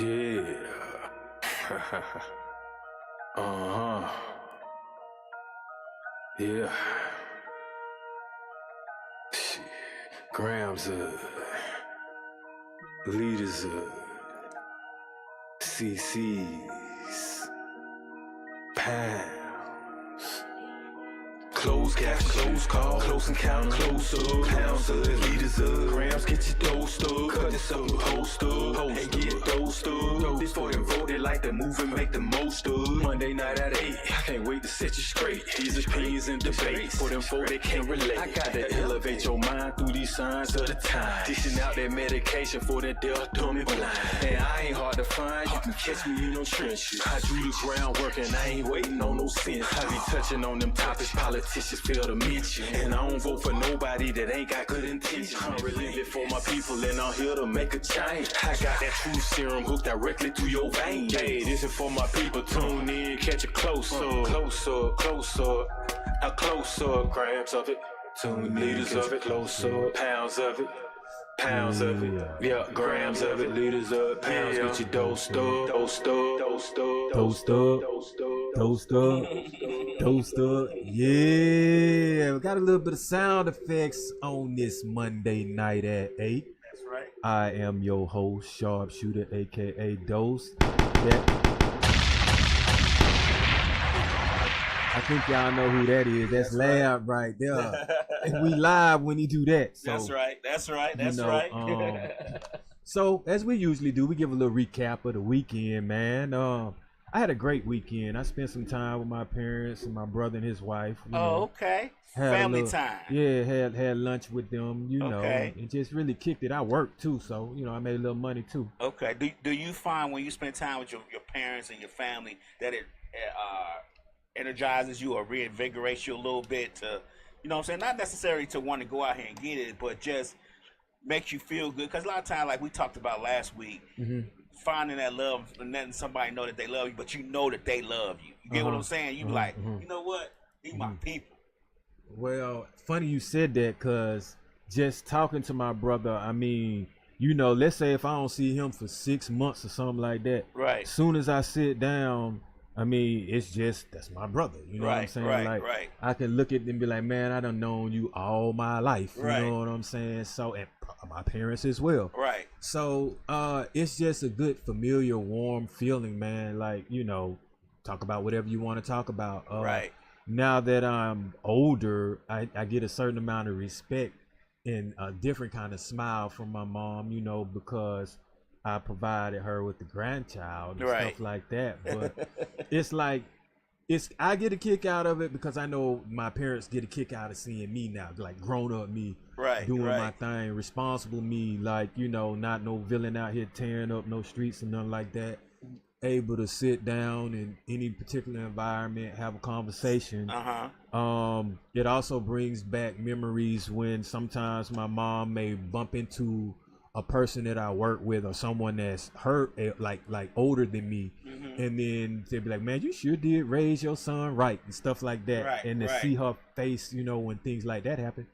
Yeah. uh-huh. Yeah. Shit. Grams leaders CC's pounds. Close cash, close call, close encounter, close up, pounds up, liters up, grams, get your dosed up, cut this up, post up, and get dosed up. This for them voted like the move and make the most of. Monday night at 8, I can't wait to set you straight. These opinions and debates for them folk that can't relate. I got to elevate your mind through these signs of the time. Dishing out that medication for that deaf, dumb, and blind. And I ain't hard to find, you can catch me in them trenches. I drew the groundwork and I ain't waiting on no sense. I be touching on them topics politicians fail to mention. And I don't vote for nobody that ain't got good intentions. I'm really live for my people and I'm here to make a change. I got that truth serum hooked directly to your vein. Hey, this is for my people, tune in, catch it close up, close up, close up, a close up, grams of it, tune liters of it, close up, pounds of it. Pounds of it, yeah, grams of it, liters up, pounds, get your dosed up, dosed up, dosed up, Toast up, toast up, toast up. Yeah, we got a little bit of sound effects on this Monday night at 8. That's right. I am your host, Shootah, aka Dose. That I think y'all know who that is. That's Lab right there. And we live when he do that. So, That's right. That's right. That's right. So as we usually do, we give a little recap of the weekend, man. I had a great weekend. I spent some time with my parents and my brother and his wife. Okay. Family time. Yeah, had lunch with them, Okay. and just really kicked it. I worked too, so I made a little money too. Okay. Do you find when you spend time with your parents and your family that it energizes you or reinvigorates you a little bit to, what I'm saying? Not necessarily to want to go out here and get it, but just makes you feel good. Because a lot of times, like we talked about last week, finding that love and letting somebody know that they love you, but you know that they love you. You get what I'm saying? You be like, you know what? These my people. Well, funny you said that, because just talking to my brother, I mean, let's say if I don't see him for 6 months or something like that, Right. as soon as I sit down, I mean, it's just, that's my brother. You know what I'm saying? Right. I can look at them and be like, man, I done known you all my life. You Right. know what I'm saying? So, and my parents as well. Right. So, it's just a good, familiar, warm feeling, man. Like, talk about whatever you want to talk about. Right. Now that I'm older, I get a certain amount of respect and a different kind of smile from my mom, because I provided her with the grandchild and Right. stuff like that. But it's like, I get a kick out of it because I know my parents get a kick out of seeing me now, like grown up me, Right. doing right. my thing, responsible me, like, not no villain out here tearing up no streets and nothing like that. Able to sit down in any particular environment, have a conversation. It also brings back memories when sometimes my mom may bump into a person that I work with or someone that's hurt, like older than me, and then they'd be like, man, you sure did raise your son right and stuff like that. Right, and to right. see her face, when things like that happen,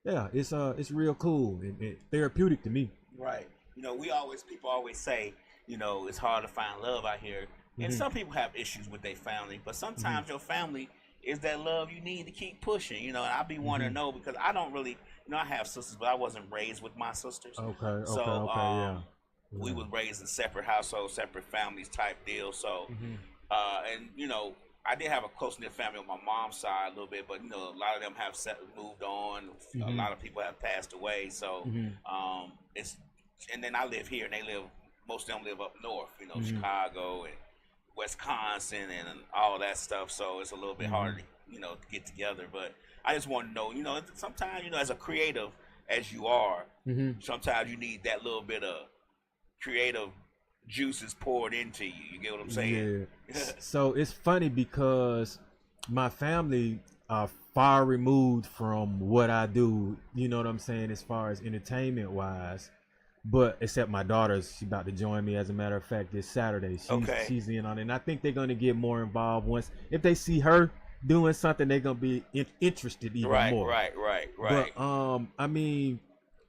yeah, it's real cool and therapeutic to me. Right. People always say, it's hard to find love out here. And some people have issues with their family, but sometimes your family is that love you need to keep pushing, and I be wanting to know, because I don't really, I have sisters, but I wasn't raised with my sisters. Okay, So, yeah. we was raised in separate households, separate families type deal. So, and I did have a close-knit family on my mom's side a little bit, but a lot of them have moved on. A lot of people have passed away. So, and then I live here, and most of them live up north, Chicago and Wisconsin and all that stuff. So it's a little bit harder, to get together. But I just want to know, sometimes, as a creative as you are, sometimes you need that little bit of creative juices poured into you. You get what I'm saying? Yeah. So it's funny because my family are far removed from what I do, you know what I'm saying, as far as entertainment wise. But except my daughter's, she's about to join me, as a matter of fact, this Saturday. She's in on it. And I think they're going to get more involved if they see her doing something, they're going to be interested even more. Right. But, I mean,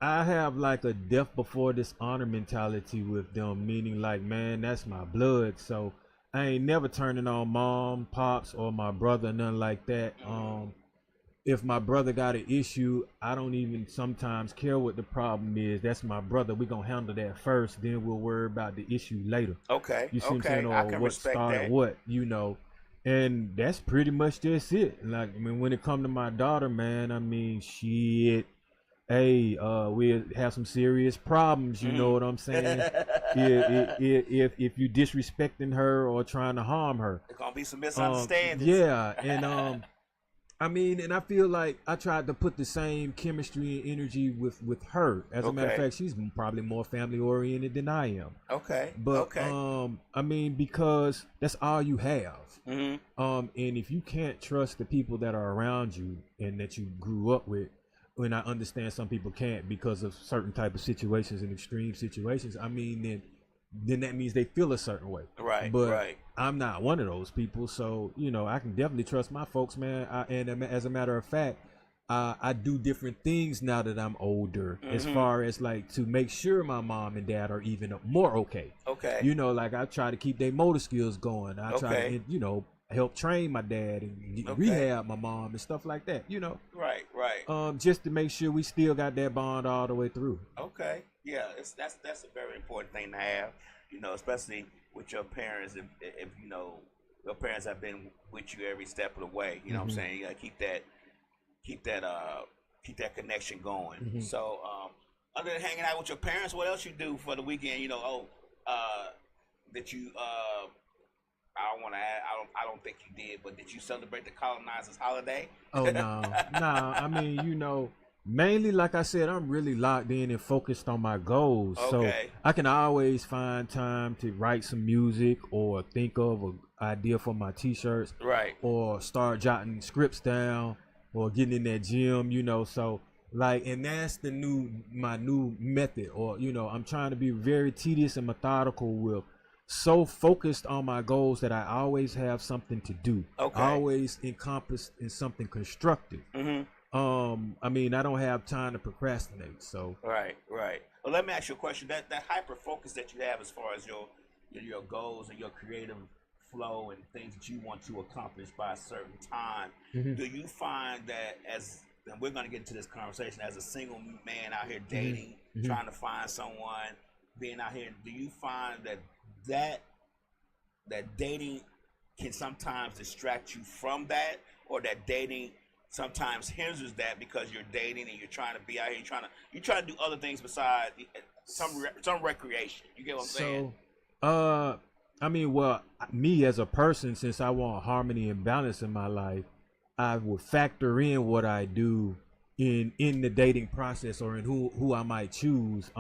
I have like a death before dishonor mentality with them, meaning like, man, that's my blood. So I ain't never turning on mom, pops, or my brother, nothing like that. If my brother got an issue, I don't even sometimes care what the problem is. That's my brother. We gonna handle that first, then we'll worry about the issue later. Okay. You see what I'm saying? Or I can what respect started that. what, you know. And that's pretty much just it. Like, I mean, when it come to my daughter, man, I mean, shit. Hey, we have some serious problems. You know what I'm saying? if you disrespecting her or trying to harm her, There's gonna be some misunderstandings. yeah, and I mean, and I feel like I tried to put the same chemistry and energy with her. As a matter of fact, she's probably more family oriented than I am. Okay. But I mean, because that's all you have. Mm-hmm. And if you can't trust the people that are around you and that you grew up with, and I understand some people can't because of certain type of situations and extreme situations, I mean, then that means they feel a certain way. Right. But right. I'm not one of those people, so you know I can definitely trust my folks, man. And as a matter of fact, I do different things now that I'm older, as far as like to make sure my mom and dad are even more okay. Okay. You know, like I try to keep their motor skills going. I try to, you know, help train my dad and rehab my mom and stuff like that. You know. Right. Right. Just to make sure we still got that bond all the way through. Okay. Yeah. That's a very important thing to have. You know, especially with your parents. If you know your parents have been with you every step of the way. You know what I'm saying? You gotta keep that connection going. So, other than hanging out with your parents, what else you do for the weekend? You know, that you I don't think you did, but did you celebrate the colonizers' holiday? Oh no. I mean, you know, mainly like I said, I'm really locked in and focused on my goals. So I can always find time to write some music or think of an idea for my t-shirts. Right. Or start jotting scripts down or getting in that gym, you know. So like, and that's my new method. Or, you know, I'm trying to be very tedious and methodical with so focused on my goals that I always have something to do. Always encompassed in something constructive. I mean, I don't have time to procrastinate. So right. Well, let me ask you a question. That hyper focus that you have as far as your goals and your creative flow and things that you want to accomplish by a certain time, do you find that and we're going to get into this conversation, as a single man out here dating, trying to find someone, being out here, do you find that dating can sometimes distract you from that, or that dating sometimes hinders that because you're dating and you're trying to be out here, you're trying to do other things besides some recreation? You get what I'm saying? I mean, well, me as a person, since I want harmony and balance in my life, I would factor in what I do in the dating process, or in who I might choose.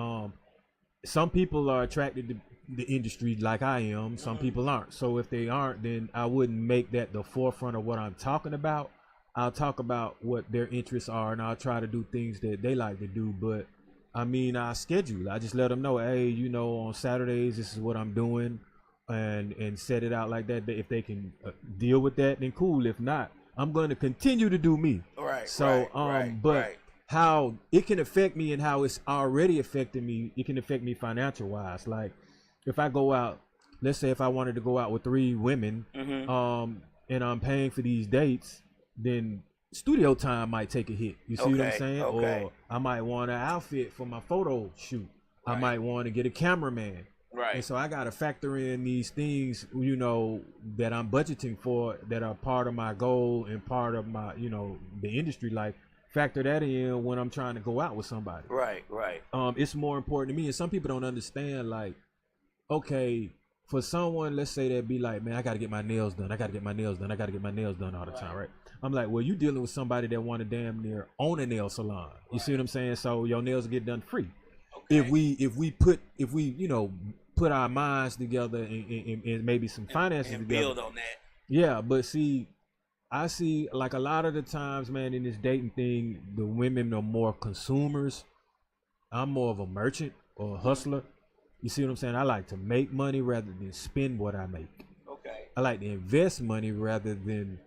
Some people are attracted to the industry like I am. Some people aren't. So if they aren't, then I wouldn't make that the forefront of what I'm talking about. I'll talk about what their interests are, and I'll try to do things that they like to do. But I mean, I schedule. I just let them know, hey, you know, on Saturdays, this is what I'm doing, and set it out like that. If they can deal with that, then cool. If not, I'm going to continue to do me. Right. So, how it can affect me and how it's already affecting me, it can affect me financial wise. Like, if I go out, let's say if I wanted to go out with 3 women, and I'm paying for these dates, then studio time might take a hit. You see what I'm saying? Or I might want an outfit for my photo shoot. I might want to get a cameraman. Right. And so I got to factor in these things, you know, that I'm budgeting for, that are part of my goal and part of my, you know, the industry life. Factor that in when I'm trying to go out with somebody. Right. It's more important to me. And some people don't understand, like, okay, for someone, let's say that be like, man, I got to get my nails done. I got to get my nails done. I got to get my nails done all the time, right? I'm like, well, you dealing with somebody that want to damn near own a nail salon. You see what I'm saying? So your nails get done free. If we you know, put our minds together and maybe some finances and together, build on that. Yeah, but see, I see, like, a lot of the times, man, in this dating thing, the women are more consumers. I'm more of a merchant or a hustler. You see what I'm saying? I like to make money rather than spend what I make. Okay. I like to invest money rather than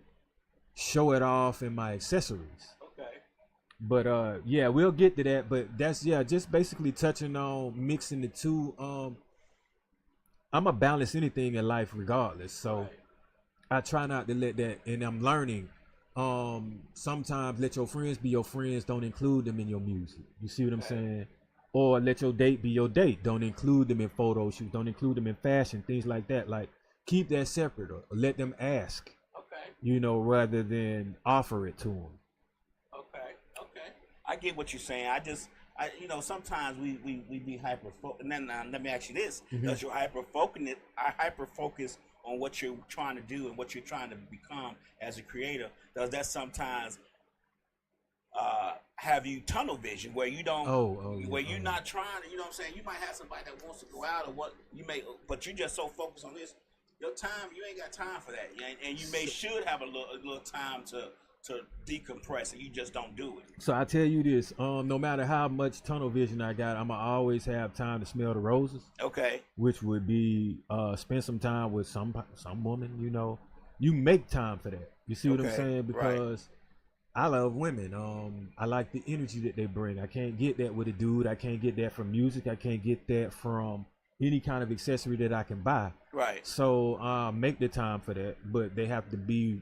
show it off in my accessories. Okay. But yeah, we'll get to that. But that's just basically touching on mixing the two. I'm a balance anything in life regardless. So I try not to let that, and I'm learning. Sometimes let your friends be your friends. Don't include them in your music. You see what I'm saying? Or let your date be your date. Don't include them in photo shoots. Don't include them in fashion, things like that. Like keep that separate, or let them ask. Okay. You know, rather than offer it to them. Okay. I get what you're saying. You know, sometimes we be hyper focused. And then let me ask you this: does your hyper focus on what you're trying to do and what you're trying to become as a creator? Does that sometimes have you tunnel vision where you don't, where you're not trying to, you know what I'm saying? You might have somebody that wants to go out or what you may, but you're just so focused on this. Your time, you ain't got time for that, and you should have a little time to decompress, and you just don't do it. So I tell you this, no matter how much tunnel vision I got, I'ma always have time to smell the roses. Okay. Which would be spend some time with some woman. You know, you make time for that. You see what I'm saying? Because I love women. I like the energy that they bring. I can't get that with a dude. I can't get that from music. I can't get that from any kind of accessory that I can buy. Right. So make the time for that, but they have to be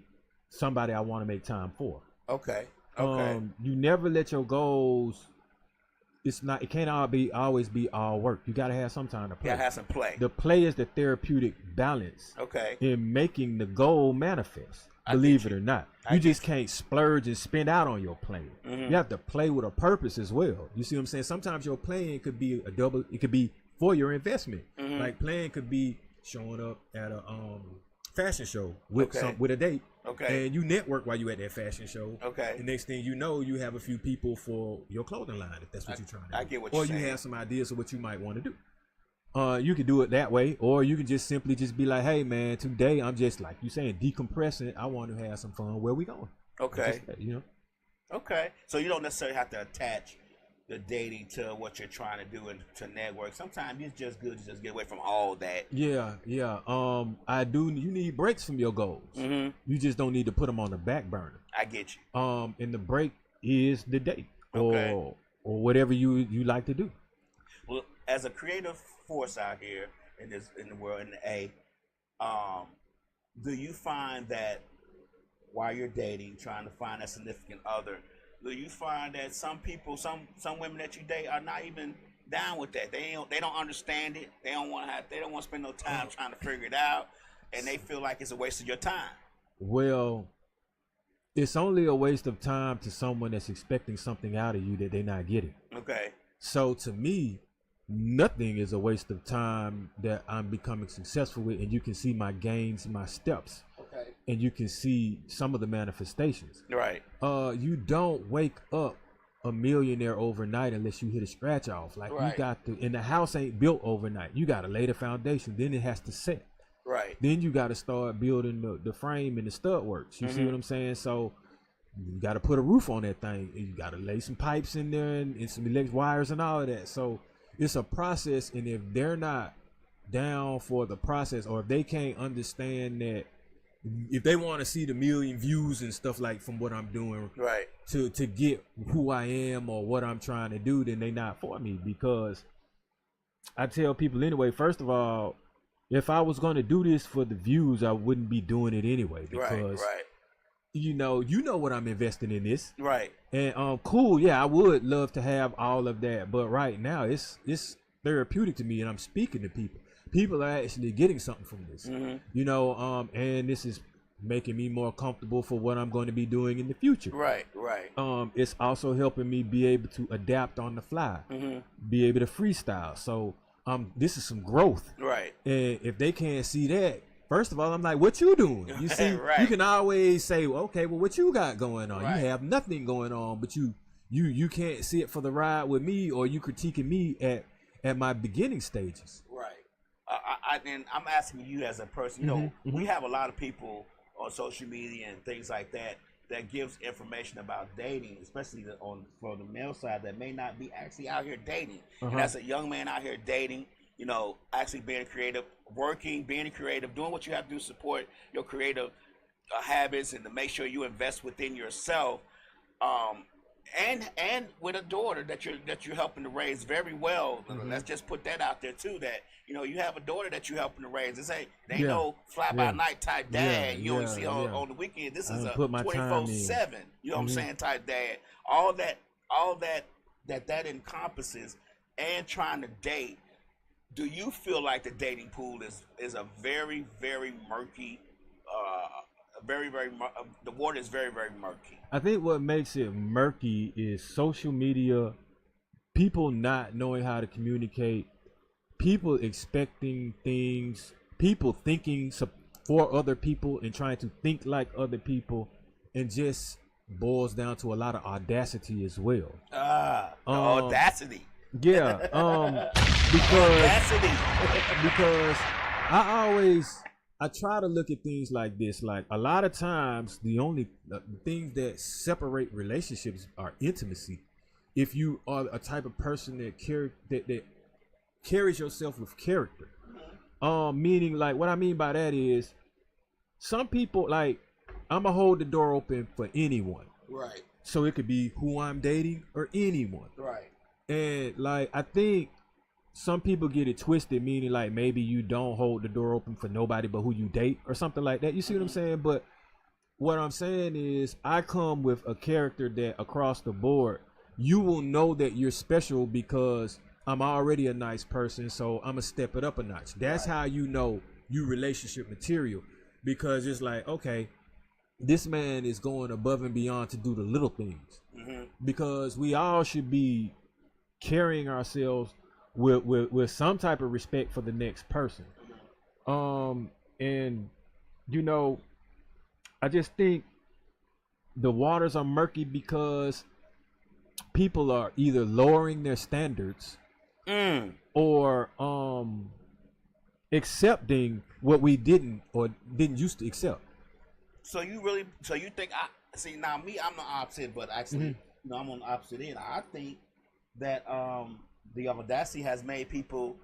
somebody I want to make time for. Okay. You never let your goals. It can't always be all work. You gotta have some time to play. Yeah, have some play. The play is the therapeutic balance. Okay. In making the goal manifest. Believe it or not, you just can't splurge and spend out on your playing. You have to play with a purpose as well. You see what I'm saying? Sometimes your playing could be it could be for your investment. Like playing could be showing up at a fashion show with with a date. Okay. And you network while you at that fashion show. Okay. The next thing you know, you have a few people for your clothing line, if that's what you're trying to do. I get what you're saying. Or you have some ideas of what you might want to do. You can do it that way, or you can just simply just be like, hey man, today I'm just, like you saying, decompressing. I want to have some fun. Where we going? Okay. Just, you know. Okay. So you don't necessarily have to attach the dating to what you're trying to do and to network. Sometimes it's just good to just get away from all that. Yeah. I do. You need breaks from your goals. You just don't need to put them on the back burner. I get you. And the break is the date, or whatever you like to do. Well, as a creative force out here in the world, in the do you find that while you're dating, trying to find a significant other, do you find that some people, some women that you date are not even down with that? They don't understand it. They don't want to spend no time trying to figure it out, and they feel like it's a waste of your time. Well, it's only a waste of time to someone that's expecting something out of you that they're not getting. Okay. So to me, nothing is a waste of time that I'm becoming successful with, and you can see my gains, my steps. Okay. And you can see some of the manifestations. Right. You don't wake up a millionaire overnight unless you hit a scratch off. Like you got to, and the house ain't built overnight. You got to lay the foundation, then it has to set. Right. Then you got to start building the frame and the stud works. You see what I'm saying? So you got to put a roof on that thing. And you got to lay some pipes in there and some electric wires and all of that. So it's a process, and if they're not down for the process, or if they can't understand that, if they want to see the million views and stuff like from what I'm doing, right, to get who I am or what I'm trying to do, then they not for me. Because I tell people anyway, first of all, if I was going to do this for the views, I wouldn't be doing it anyway. Because you know what I'm investing in this. Right. And cool, yeah, I would love to have all of that, but right now it's therapeutic to me, and I'm speaking to people. People are actually getting something from this. You know, and this is making me more comfortable for what I'm going to be doing in the future. Right. It's also helping me be able to adapt on the fly, be able to freestyle. So this is some growth. Right. And if they can't see that, first of all, I'm like, what you doing? You see, you can always say, okay, well, what you got going on? You have nothing going on, but you can't see it for the ride with me, or you critiquing me at my beginning stages. Right. And I'm asking you as a person, you know, we have a lot of people on social media and things like that gives information about dating, especially for the male side, that may not be actually out here dating. And as a young man out here dating, you know, actually being creative, being creative, doing what you have to do to support your creative habits and to make sure you invest within yourself. and with a daughter that you're helping to raise very well. Let's just put that out there too. That you have a daughter that you're helping to raise. This ain't no fly by night type dad. You only see on the weekend. This is a 24/7. You know what I'm saying? Type dad. All that encompasses, and trying to date. Do you feel like the dating pool is a very, very murky? The water is very, very murky. I think what makes it murky is social media, people not knowing how to communicate, people expecting things, people thinking for other people and trying to think like other people, and just boils down to a lot of audacity as well. Audacity. Yeah. Because I try to look at things like this. Like a lot of times, the things that separate relationships are intimacy. If you are a type of person that carries yourself with character, meaning like what I mean by that is, some people like I'ma hold the door open for anyone. Right. So it could be who I'm dating or anyone. Right. And like I think some people get it twisted, meaning like maybe you don't hold the door open for nobody but who you date or something like that. You see what I'm saying? But what I'm saying is I come with a character that across the board, you will know that you're special because I'm already a nice person, so I'm gonna step it up a notch. That's how you know you relationship material, because it's like, okay, this man is going above and beyond to do the little things. Because we all should be carrying ourselves with some type of respect for the next person. And I just think the waters are murky because people are either lowering their standards or accepting what we didn't used to accept. So you think now me, I'm the opposite, but actually I'm on the opposite end. I think that the audacity has made people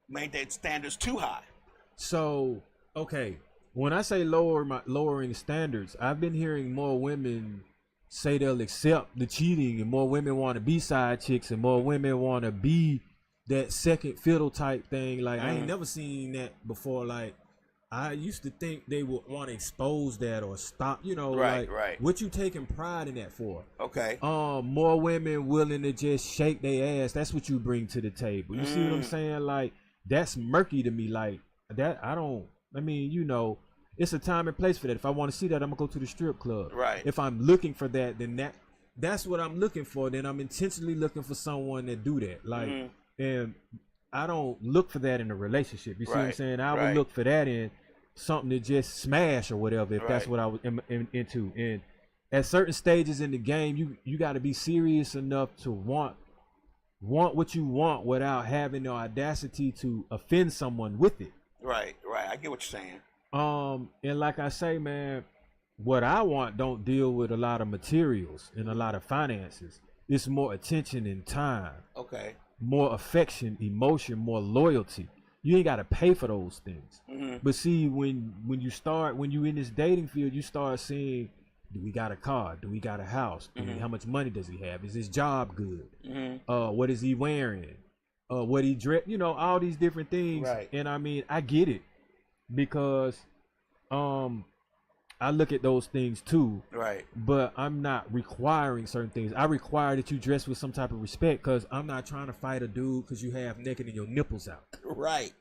made their standards too high. So, okay, when I say lowering standards, I've been hearing more women say they'll accept the cheating, and more women want to be side chicks, and more women want to be that second fiddle type thing. Like I ain't never seen that before. Like I used to think they would want to expose that or stop, right. What you taking pride in that for? Okay. More women willing to just shake their ass. That's what you bring to the table. You see what I'm saying? Like that's murky to me. Like that, it's a time and place for that. If I want to see that, I'm gonna go to the strip club. Right. If I'm looking for that, then that's what I'm looking for. Then I'm intentionally looking for someone that do that. Like, and I don't look for that in a relationship. You see what I'm saying? I would look for that in something to just smash or whatever, if that's what I was into. And at certain stages in the game, you got to be serious enough to want what you want without having the audacity to offend someone with it. Right. I get what you're saying. And like I say, man, what I want don't deal with a lot of materials and a lot of finances. It's more attention and time. Okay. More affection, emotion, more loyalty. You ain't got to pay for those things. But see, when you in this dating field, you start seeing, do we got a car? Do we got a house? How much money does he have? Is his job good? What is he wearing? What he dress? All these different things. Right. And I get it, because I look at those things too. Right. But I'm not requiring certain things. I require that you dress with some type of respect, because I'm not trying to fight a dude because you have naked and your nipples out. Right.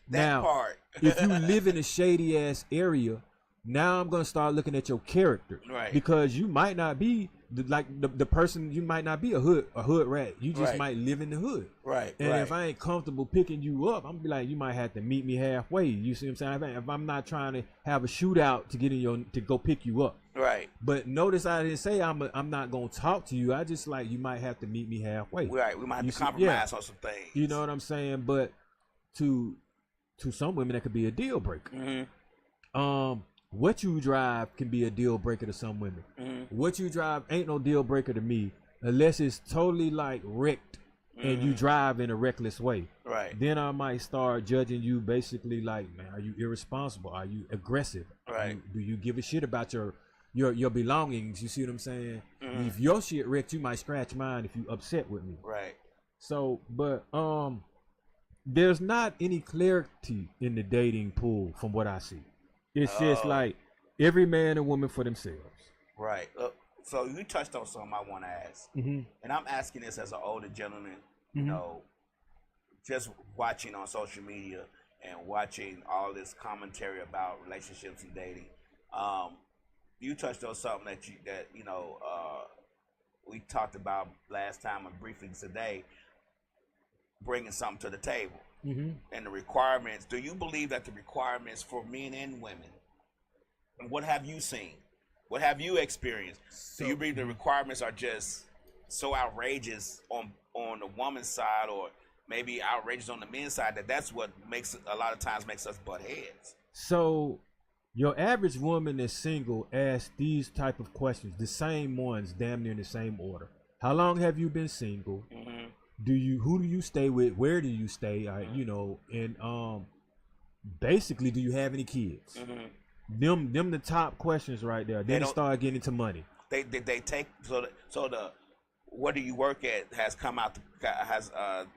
That part. If you live in a shady ass area, now I'm gonna start looking at your character. Right. Because you might not be the person. You might not be a hood rat. You just might live in the hood. Right. And if I ain't comfortable picking you up, I'm gonna be like, you might have to meet me halfway. You see what I'm saying? If I'm not trying to have a shootout to go pick you up. Right. But notice I didn't say I'm not gonna talk to you. I just like, you might have to meet me halfway. Right. We might have to compromise on some things. You know what I'm saying? But to some women, that could be a deal breaker. What you drive can be a deal breaker to some women. What you drive ain't no deal breaker to me, unless it's totally like wrecked and you drive in a reckless way. Right. Then I might start judging you basically like, man, are you irresponsible? Are you aggressive? Right. Do you give a shit about your your belongings. You see what I'm saying? If your shit wrecked, you might scratch mine if you upset with me. Right. So, but there's not any clarity in the dating pool from what I see. It's just like every man and woman for themselves. Right. So you touched on something I want to ask, and I'm asking this as an older gentleman. You know, just watching on social media and watching all this commentary about relationships and dating. You touched on something that we talked about last time and briefly today, bringing something to the table. And the requirements. Do you believe that the requirements for men and women, and what have you seen? What have you experienced? Do you believe the requirements are just so outrageous on the woman's side, or maybe outrageous on the men's side, that's what a lot of times makes us butt heads? So your average woman that's single asks these type of questions, the same ones, damn near in the same order. How long have you been single? Who do you stay with? Where do you stay? And basically, do you have any kids? Them the top questions right there. Then they start getting into money. They take the where do you work at has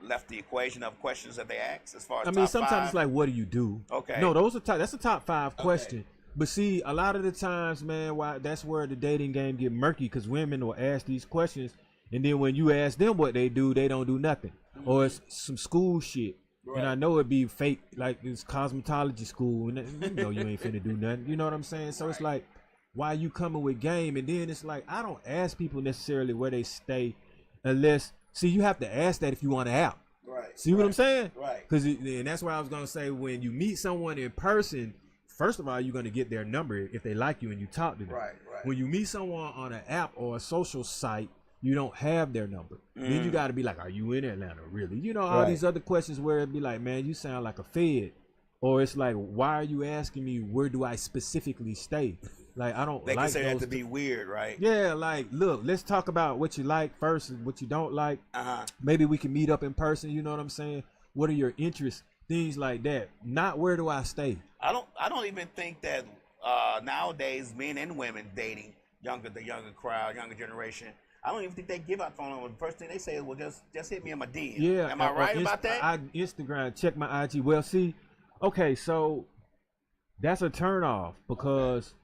left the equation of questions that they ask as far as. I mean, sometimes it's like, what do you do? Okay. No, that's a top 5 question. But see, a lot of the times, man, that's where the dating game get murky, because women will ask these questions, and then when you ask them what they do, they don't do nothing, or it's some school shit. Right. And I know it'd be fake, like it's cosmetology school, and you ain't finna do nothing. You know what I'm saying? So it's like, why you coming with game? And then it's like, I don't ask people necessarily where they stay, unless you have to ask that if you want to out. Right. See what I'm saying? Right. And that's why I was gonna say, when you meet someone in person, first of all, you're gonna get their number if they like you and you talk to them. Right. When you meet someone on an app or a social site, you don't have their number. Then you got to be like, are you in Atlanta, really? All these other questions where it'd be like, man, you sound like a fed. Or it's like, why are you asking me where do I specifically stay? Like, I don't. They like consider that to be weird, right? Yeah, like, look, let's talk about what you like first and what you don't like. Maybe we can meet up in person. You know what I'm saying? What are your interests? Things like that. Not where do I stay? I don't even think that nowadays men and women dating the younger crowd, younger generation. I don't even think they give out phone numbers. The first thing they say is, well, just hit me in my DM. Yeah. Am I right about that? Instagram, check my IG. Well, see, okay, so that's a turn off, because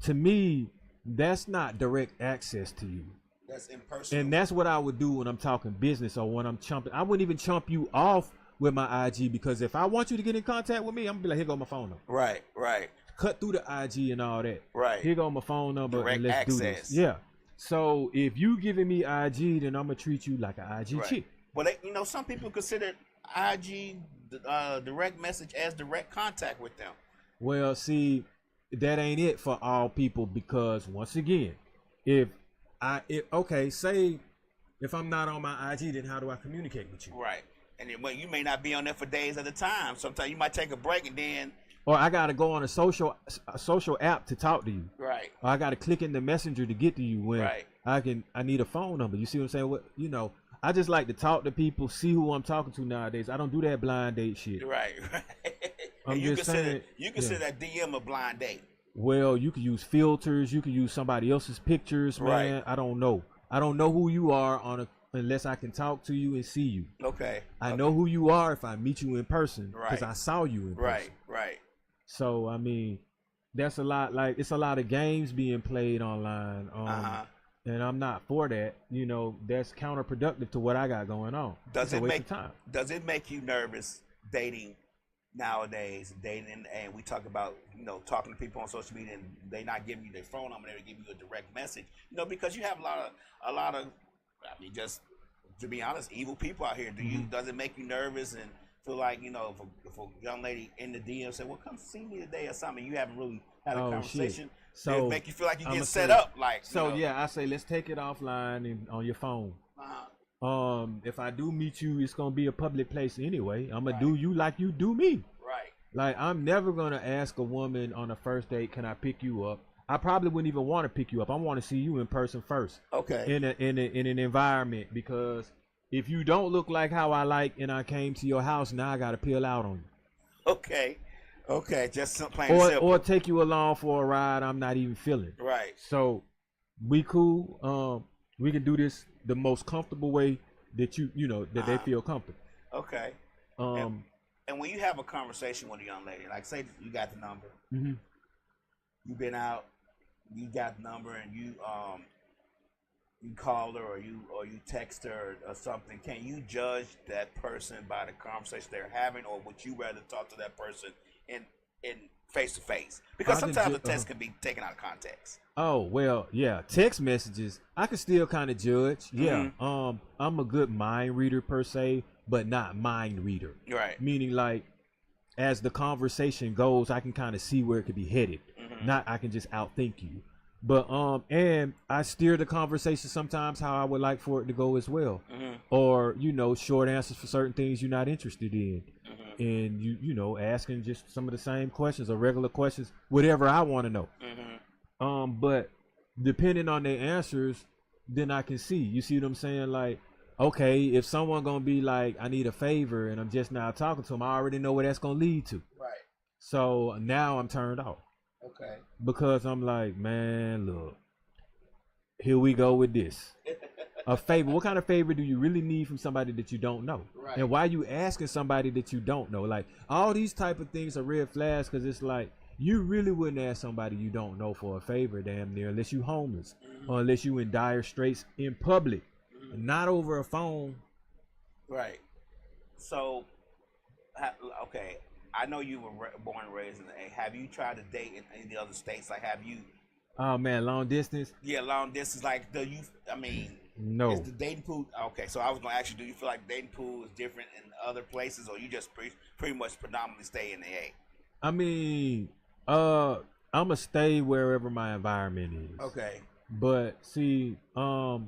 to me, that's not direct access to you. That's impersonal. And that's what I would do when I'm talking business, or when I'm chumping. I wouldn't even chump you off with my IG, because if I want you to get in contact with me, I'm gonna be like, here go my phone number. Right. Cut through the IG and all that. Right. Here go my phone number, direct and let's access. do this. Yeah. So if you giving me IG, then I'm gonna treat you like an IG chick. Well, some people consider IG direct message as direct contact with them. Well, see, that ain't it for all people, because once again, say if I'm not on my IG, then how do I communicate with you? Right. And then, you may not be on there for days at a time. Sometimes you might take a break and then. Or I gotta go on a social app to talk to you. Right. Or I gotta click in the messenger to get to you when right. I need a phone number. You see what I'm saying? I just like to talk to people, see who I'm talking to nowadays. I don't do that blind date shit. Right. You consider that DM a blind date. Well, you can use filters. You can use somebody else's pictures, man. Right. I don't know who you are unless I can talk to you and see you. Okay. I know who you are if I meet you in person, because I saw you in person. Right. So, I mean, that's a lot. Like, it's a lot of games being played online. And I'm not for that. That's counterproductive to what I got going on. Does it make you nervous dating nowadays? And we talk about, talking to people on social media, and they not giving you their phone number, they give you a direct message. Because you have a lot of, just to be honest, evil people out here. Does it make you nervous and feel like, if a young lady in the DM said, well, come see me today or something, you haven't really had a conversation? Shit. So it make you feel like you get set up, like. I say, let's take it offline and on your phone. If I do meet you, it's gonna be a public place anyway. I'm gonna do you like you do me. Right. Like, I'm never gonna ask a woman on a first date, can I pick you up? I probably wouldn't even want to pick you up. I want to see you in person first. Okay. In an environment, because if you don't look like how I like and I came to your house, now I gotta peel out on you. Okay. Okay, just plain and simple. Or take you along for a ride I'm not even feeling. Right. So we cool. We can do this the most comfortable way that that they feel comfortable. Okay. And when you have a conversation with a young lady, like say you got the number, you've been out, you got the number, and you call her or you text her or something, can you judge that person by the conversation they're having, or would you rather talk to that person in face to face? Because sometimes the text can be taken out of context. Oh well, yeah. Text messages I can still kind of judge. Yeah. I'm a good mind reader per se, but not mind reader. Right. Meaning like as the conversation goes, I can kind of see where it could be headed. Not I can just outthink you. But and I steer the conversation sometimes how I would like for it to go as well. Or short answers for certain things you're not interested in. And you asking just some of the same questions or regular questions, whatever I want to know. But depending on their answers, then I can see. You see what I'm saying? Like, okay, if someone gonna be like, I need a favor, and I'm just now talking to them, I already know where that's gonna lead to. Right. So now I'm turned off. Okay. Because I'm like, man, look, here we go with this. A favor. What kind of favor do you really need from somebody that you don't know? Right. And why are you asking somebody that you don't know? Like, all these type of things are red flags, because it's like, you really wouldn't ask somebody you don't know for a favor, damn near, unless you homeless or unless you in dire straits in public, not over a phone. Right. So, okay, I know you were born and raised in the A. Have you tried to date in any other states? Like, have you? Oh man, long distance. Yeah, long distance. Like, do you? I mean, no. Is the dating pool okay? So I was gonna ask you, do you feel like dating pool is different in other places, or you just pretty much predominantly stay in the A? I mean, I'ma stay wherever my environment is. Okay. But see, the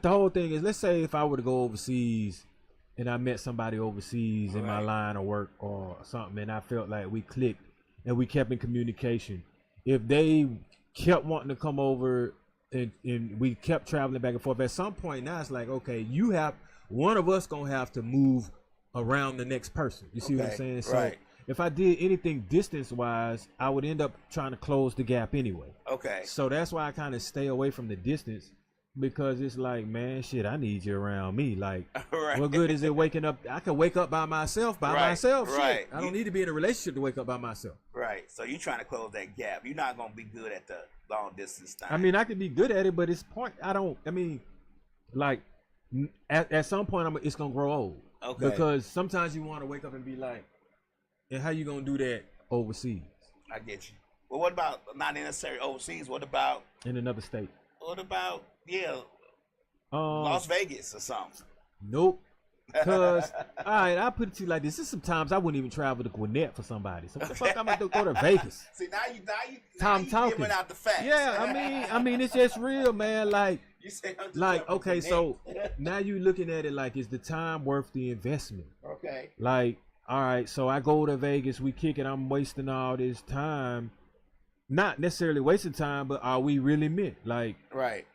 whole thing is, let's say if I were to go overseas and I met somebody overseas in my line of work or something, and I felt like we clicked and we kept in communication. If they kept wanting to come over and we kept traveling back and forth, at some point now it's like, okay, one of us gonna have to move around the next person. You see what I'm saying? So if I did anything distance wise, I would end up trying to close the gap anyway. Okay. So that's why I kind of stay away from the distance, because it's like, man, shit, I need you around me. Like, what good is it waking up? I can wake up by myself. Shit. I don't need to be in a relationship to wake up by myself. Right. So you're trying to close that gap. You're not going to be good at the long distance thing. I mean, I could be good at it, but at some point, it's going to grow old. Okay. Because sometimes you want to wake up and be like, and how you going to do that overseas? I get you. Well, what about, not necessarily overseas, what about? In another state. What about, Las Vegas or something? Nope. Because, all right, I'll put it to you like this. There's sometimes I wouldn't even travel to Gwinnett for somebody. So what the fuck I'm going to go to Vegas? See, now you giving out the facts. Yeah, I mean, it's just real, man. Like, okay, so now you looking at it like, is the time worth the investment? Okay. Like, all right, so I go to Vegas, we kick it, I'm wasting all this time. Not necessarily wasting time, but are we really meant? Like, right.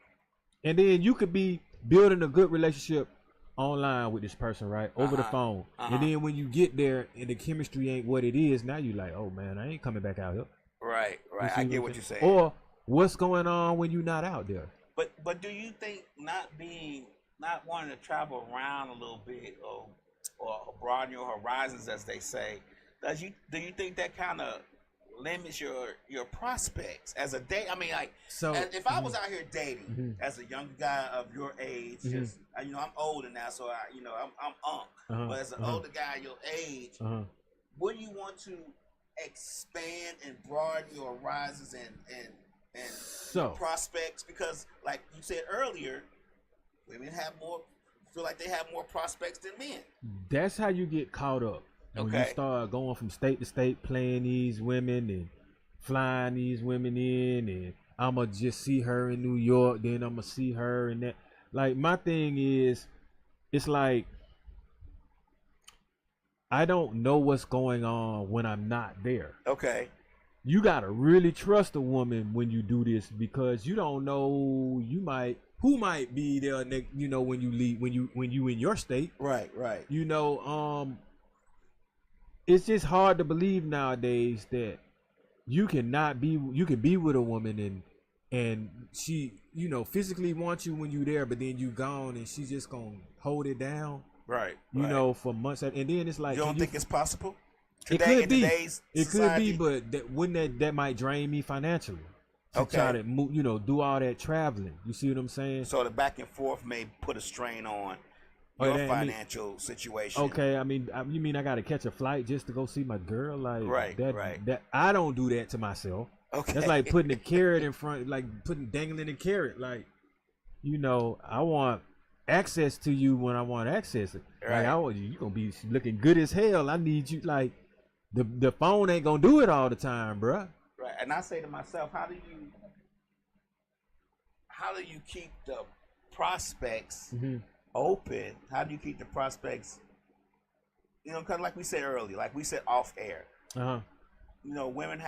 And then you could be building a good relationship online with this person, right? Over the phone. And then when you get there and the chemistry ain't what it is, now you like, oh man, I ain't coming back out here. Right. I get what you're saying. Or what's going on when you're not out there? But do you think not wanting to travel around a little bit or broaden your horizons, as they say, do you think that kind of limits your prospects as a date? I mean, like, so if I was out here dating as a young guy of your age, just I'm older now, so I'm but as an older guy your age, would you want to expand and broaden your horizons and your prospects? Because, like you said earlier, women feel like they have more prospects than men. That's how you get caught up. When you start going from state to state, playing these women and flying these women in, and I'm going to just see her in New York, then I'm going to see her in that. Like, my thing is, it's like, I don't know what's going on when I'm not there. Okay. You got to really trust a woman when you do this, because you don't know, who might be there, when you leave, when you in your state. Right. it's just hard to believe nowadays that you can be with a woman and she, you know, physically wants you when you there, but then you gone and she's just gonna hold it down. Right. You know, for months, and then it's like you don't think it's possible? Today, it could be. It could be, society? but wouldn't that might drain me financially to Okay. try to move, you know, do all that traveling. You see what I'm saying? So the back and forth may put a strain on Oh, your that- financial situation. Okay, I mean, you mean I got to catch a flight just to go see my girl? Like, Right, that, right. That I don't do that to myself. Okay. That's like putting a carrot in front, like dangling a carrot. Like, you know, I want access to you when I want access. Right. Like, you gonna be looking good as hell. I need you. Like, the phone ain't gonna do it all the time, bruh. Right. And I say to myself, how do you keep the prospects open? How do you keep the prospects, you know, because like we said earlier, like we said off air, you know, women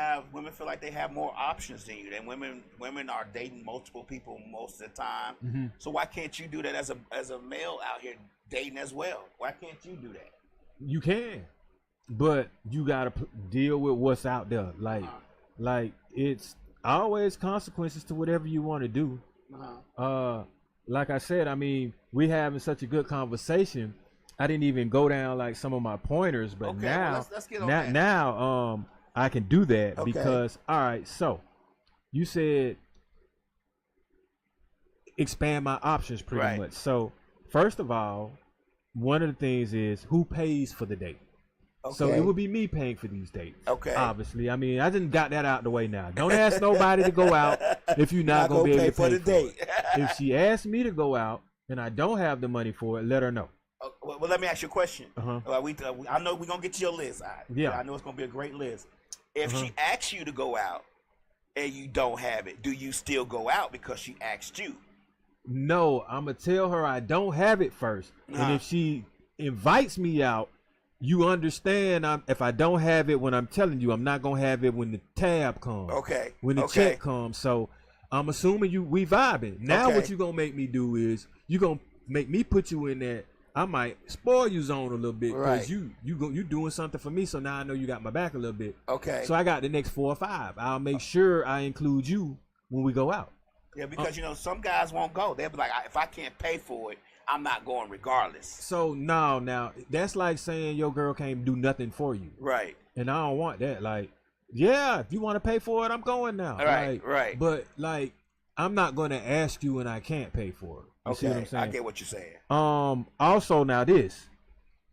feel like they have more options than you. And women are dating multiple people most of the time. So why can't you do that as a male out here dating as well? Why can't you do that? You can, but you gotta deal with what's out there. Like it's always consequences to whatever you want to do. Like I said, I mean, we having such a good conversation. I didn't even go down like some of my pointers, but Okay, now, well, let's get on that. now, I can do that Okay. because, all right. So, you said expand my options pretty Right. much. So, first of all, one of the things is who pays for the date. So Okay. it would be me paying for these dates. Okay. Obviously, I mean, I didn't got that out the way now. Don't ask nobody to go out if you're not gonna be able to pay for date. it. If she asks me to go out and I don't have the money for it, let her know. Well, let me ask you a question. Uh-huh. I know we're gonna get to your list. Yeah. I know it's gonna be a great list. If she asks you to go out and you don't have it, do you still go out because she asked you? No, I'm gonna tell her I don't have it first, and if she invites me out, you understand. If I don't have it when I'm telling you, I'm not gonna have it when the tab comes. Okay. When the check comes, so I'm assuming we vibing. Now Okay. what you gonna make me do is you gonna make me put you in that I might spoil you zone a little bit because Right. you doing something for me. So now I know you got my back a little bit. Okay. So I got the next 4 or 5. I'll make sure I include you when we go out. Yeah, because you know some guys won't go. They'll be like, if I can't pay for it, I'm not going regardless. So now that's like saying your girl can't do nothing for you. Right. And I don't want that. Like, yeah, if you want to pay for it, I'm going now. Right, Like, right. But like, I'm not gonna ask you when I can't pay for it. You see what I'm saying? I get what you're saying. Also now this,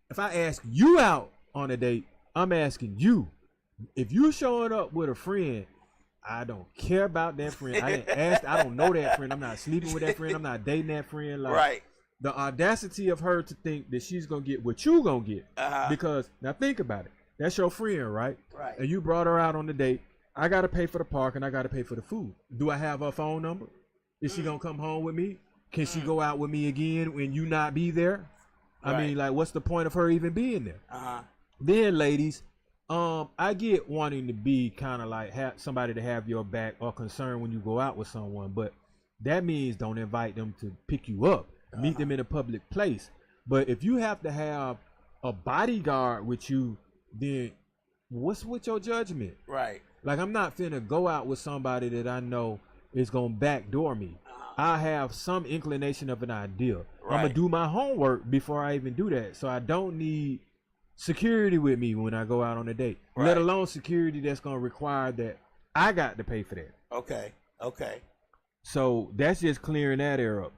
if I ask you out on a date, I'm asking you. If you showing up with a friend, I don't care about that friend. I didn't ask. I don't know that friend. I'm not sleeping with that friend. I'm not dating that friend. Like, Right. the audacity of her to think that she's gonna get what you gonna get. Because now think about it. That's your friend, right? Right. And you brought her out on the date. I gotta pay for the park and I gotta pay for the food. Do I have her phone number? Is she gonna come home with me? Can she go out with me again when you not be there? I mean, like, what's the point of her even being there? Then, ladies, I get wanting to be kind of like have somebody to have your back or concern when you go out with someone, but that means don't invite them to pick you up. Meet them in a public place. But if you have to have a bodyguard with you, then what's with your judgment? Right. Like, I'm not finna go out with somebody that I know is gonna backdoor me. I have some inclination of an idea. I'm gonna do my homework before I even do that. So I don't need security with me when I go out on a date. Let alone security that's gonna require that I got to pay for that. Okay. So that's just clearing that air up.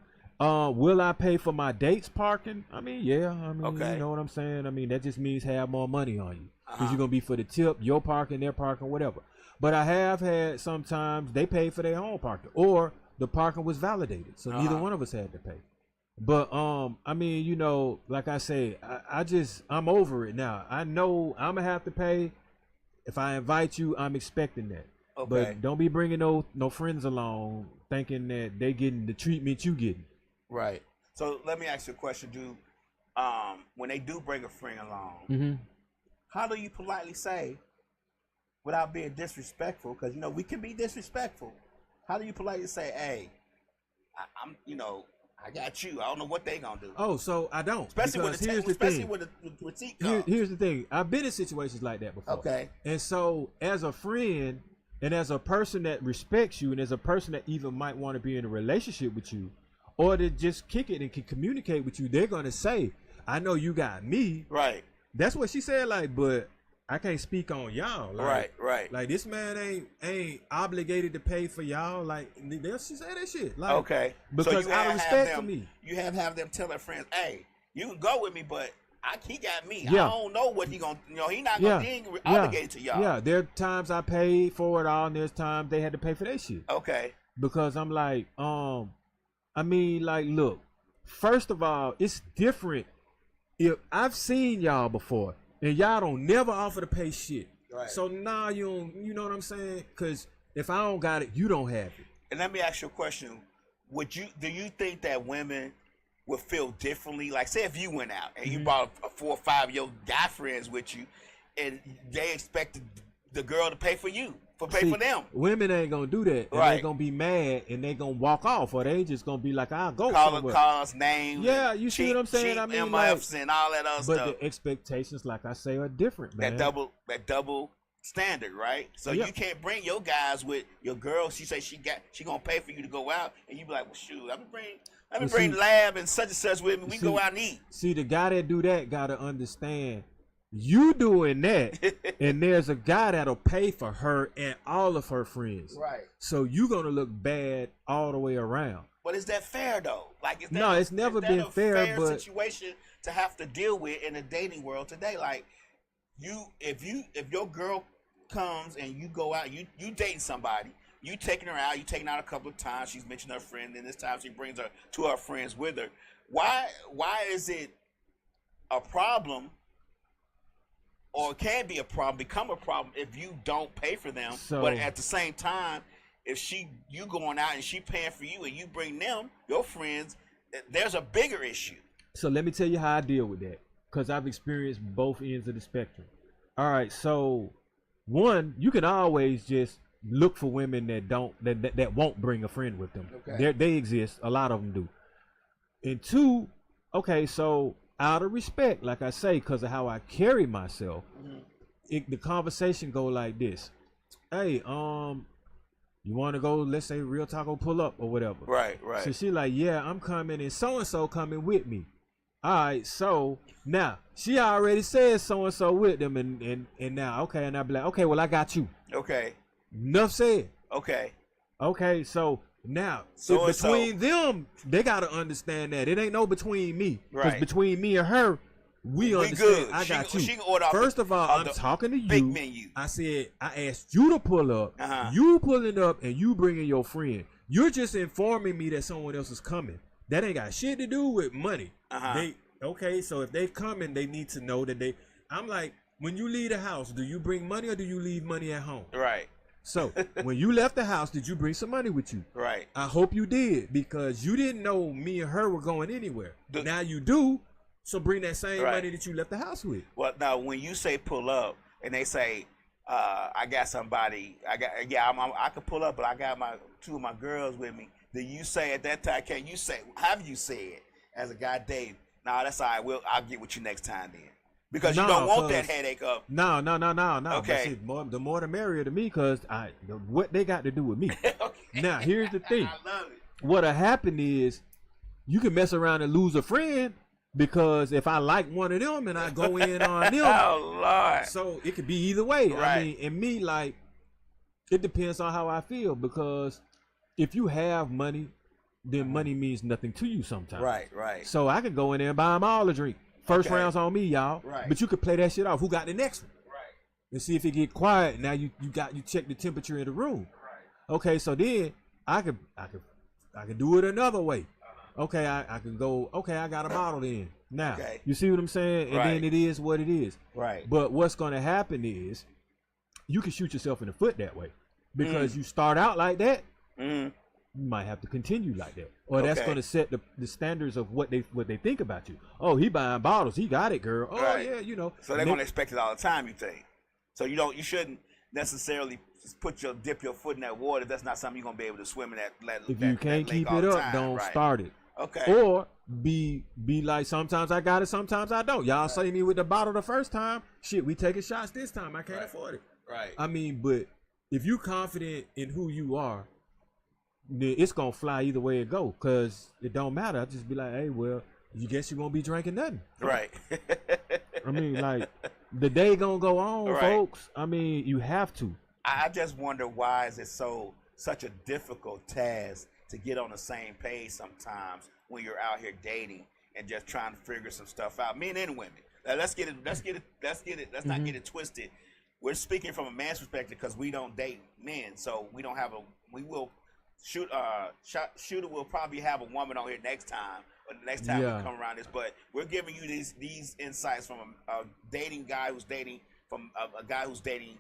Will I pay for my dates parking? I mean, yeah. I mean, you know what I'm saying? I mean, that just means have more money on you. Because you're going to be for the tip, your parking, their parking, whatever. But I have had sometimes they pay for their own parking. Or the parking was validated. So neither one of us had to pay. But, I mean, you know, like I say, I'm over it now. I know I'm going to have to pay. If I invite you, I'm expecting that. Okay. But don't be bringing no friends along thinking that they getting the treatment you getting. Right. So let me ask you a question, dude. When they do bring a friend along, how do you politely say, without being disrespectful, because you know we can be disrespectful, how do you politely say, "Hey, I'm, you know, I got you. I don't know what they gonna do. Oh, so I don't. Especially with the receipt comes. Here's the thing. I've been in situations like that before. Okay. And so, as a friend, and as a person that respects you, and as a person that even might want to be in a relationship with you, or to just kick it and can communicate with you, they're gonna say, "I know you got me." Right. That's what she said. Like, but I can't speak on y'all. Like, right. Like, this man ain't obligated to pay for y'all. Like, she said that shit. Like, okay. Because so out of respect for me, you have them tell their friends, "Hey, you can go with me, but he got me. Yeah. I don't know what he gonna. He not gonna be obligated to y'all." Yeah, there are times I paid for it all, and there's times they had to pay for that shit. Okay. Because I'm like, I mean, like, look, first of all, it's different. If I've seen y'all before, and y'all don't never offer to pay shit. Right. So now you don't, you know what I'm saying? Because if I don't got it, you don't have it. And let me ask you a question: do you think that women would feel differently? Like, say if you went out and you brought 4 or 5 of your guy friends with you, and they expected the girl to pay for you, for them. Women ain't gonna do that. And they gonna be mad and they gonna walk off, or they just gonna be like, "I'll go somewhere." Call us names. Yeah, you see what I'm saying? I mean, MFs and all that other stuff. But the expectations, like I say, are different, man. That double standard, right? So you can't bring your guys with your girl. She say she gonna pay for you to go out, and you be like, "Well, shoot, let me bring Lab and such with me. We go out and eat." See, the guy that do that gotta understand you doing that, and there's a guy that'll pay for her and all of her friends. Right. So you gonna look bad all the way around. But is that fair though? Like, it's never been fair. But situation to have to deal with in the dating world today, like if your girl comes and you go out, you dating somebody, you taking her out, you taking her out a couple of times, she's mentioned her friend, and this time she brings her 2 of her friends with her. Why is it a problem? Or it can be a problem, become a problem if you don't pay for them. But at the same time, if you going out and she paying for you and you bring them, your friends, there's a bigger issue. So let me tell you how I deal with that, because I've experienced both ends of the spectrum. All right, so one, you can always just look for women that won't bring a friend with them. Okay. They exist. A lot of them do. And 2, okay, so out of respect, like I say, because of how I carry myself, the conversation go like this: "Hey, you want to go? Let's say Real Taco pull up or whatever." Right. So she like, "Yeah, I'm coming, and so coming with me." All right, so now she already said so with them, and now okay, and I be like, "Okay, well I got you." Okay. Enough said. Okay, so now, between them, they gotta understand that it ain't no between me. Because between me and her, we understand. Good. I got you. First of all, I'm talking to you. Big menu. I said I asked you to pull up. You pulling up and you bringing your friend. You're just informing me that someone else is coming. That ain't got shit to do with money. So if they coming, they need to know that they. I'm like, when you leave the house, do you bring money or do you leave money at home? Right. So when you left the house, did you bring some money with you? Right. I hope you did, because you didn't know me and her were going anywhere. Now you do, so bring that same money that you left the house with. Well, now when you say pull up and they say, I got somebody, I could pull up, but I got 2 of my girls with me. Then you say at that time, have you said as a guy dating, "Nah, that's all right, I'll get with you next time then"? Because you don't want that headache of. No. Okay. See, the more the merrier to me, because what they got to do with me. Okay. Now, here's the thing. I love it. What'll happen is you can mess around and lose a friend, because if I like one of them and I go in on them. Oh, Lord. So it could be either way. Right. I mean, and me, like, it depends on how I feel, because if you have money, then money means nothing to you sometimes. Right. So I can go in there and buy them all a drink. First round's on me, y'all. Right. But you could play that shit off. Who got the next one? Right. And see if it get quiet. Now you check the temperature in the room. Right. Okay, so then I could do it another way. Okay, I can go. Okay, I got a bottle then. Now you see what I'm saying? And then it is what it is. Right. But what's gonna happen is you can shoot yourself in the foot that way, because you start out like that. You might have to continue like that, or that's going to set the standards of what they think about you. Oh, he buying bottles, he got it, girl. Oh yeah, you know. So they're going to expect it all the time, you think? So you shouldn't necessarily dip your foot in that water. That's not something you're going to be able to swim in that. If you can't keep it up, don't start it. Okay. Or be like, sometimes I got it, sometimes I don't. Y'all see me with the bottle the first time. Shit, we taking shots this time. I can't afford it. Right. I mean, but if you confident in who you are, then it's gonna fly either way it go. Cause it don't matter. I just be like, hey, well, you guess you won't be drinking nothing. Right. I mean, like, the day gonna go on, folks. I mean, you have to. I just wonder, why is it such a difficult task to get on the same page sometimes when you're out here dating and just trying to figure some stuff out, men and women. Let's not get it twisted. We're speaking from a man's perspective because we don't date men, so we don't have Shootah will probably have a woman on here next time, or the next time we come around this. But we're giving you these insights from a dating guy who's dating from a guy who's dating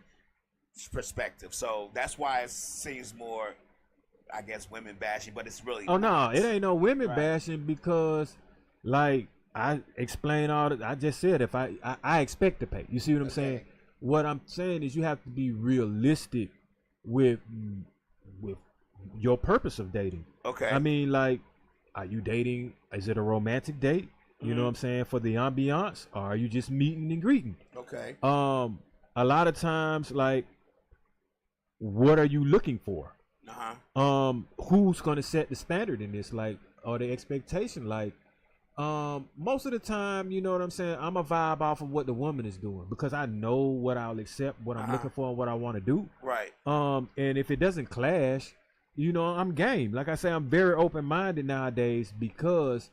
perspective. So that's why it seems more, I guess, women bashing, but it's really no, it ain't no women bashing, because like I explained I just said, if I expect to pay. You see what I'm saying? What I'm saying is you have to be realistic with your purpose of dating. Okay. I mean, like, are you dating? Is it a romantic date? You know what I'm saying? For the ambiance, or are you just meeting and greeting? Okay. A lot of times, like, what are you looking for? Who's gonna set the standard in this? Like, or the expectation? Like, most of the time, you know what I'm saying, I'm a vibe off of what the woman is doing, because I know what I'll accept, what I'm looking for, and what I want to do. Right. And if it doesn't clash, you know, I'm game. Like I say, I'm very open-minded nowadays, because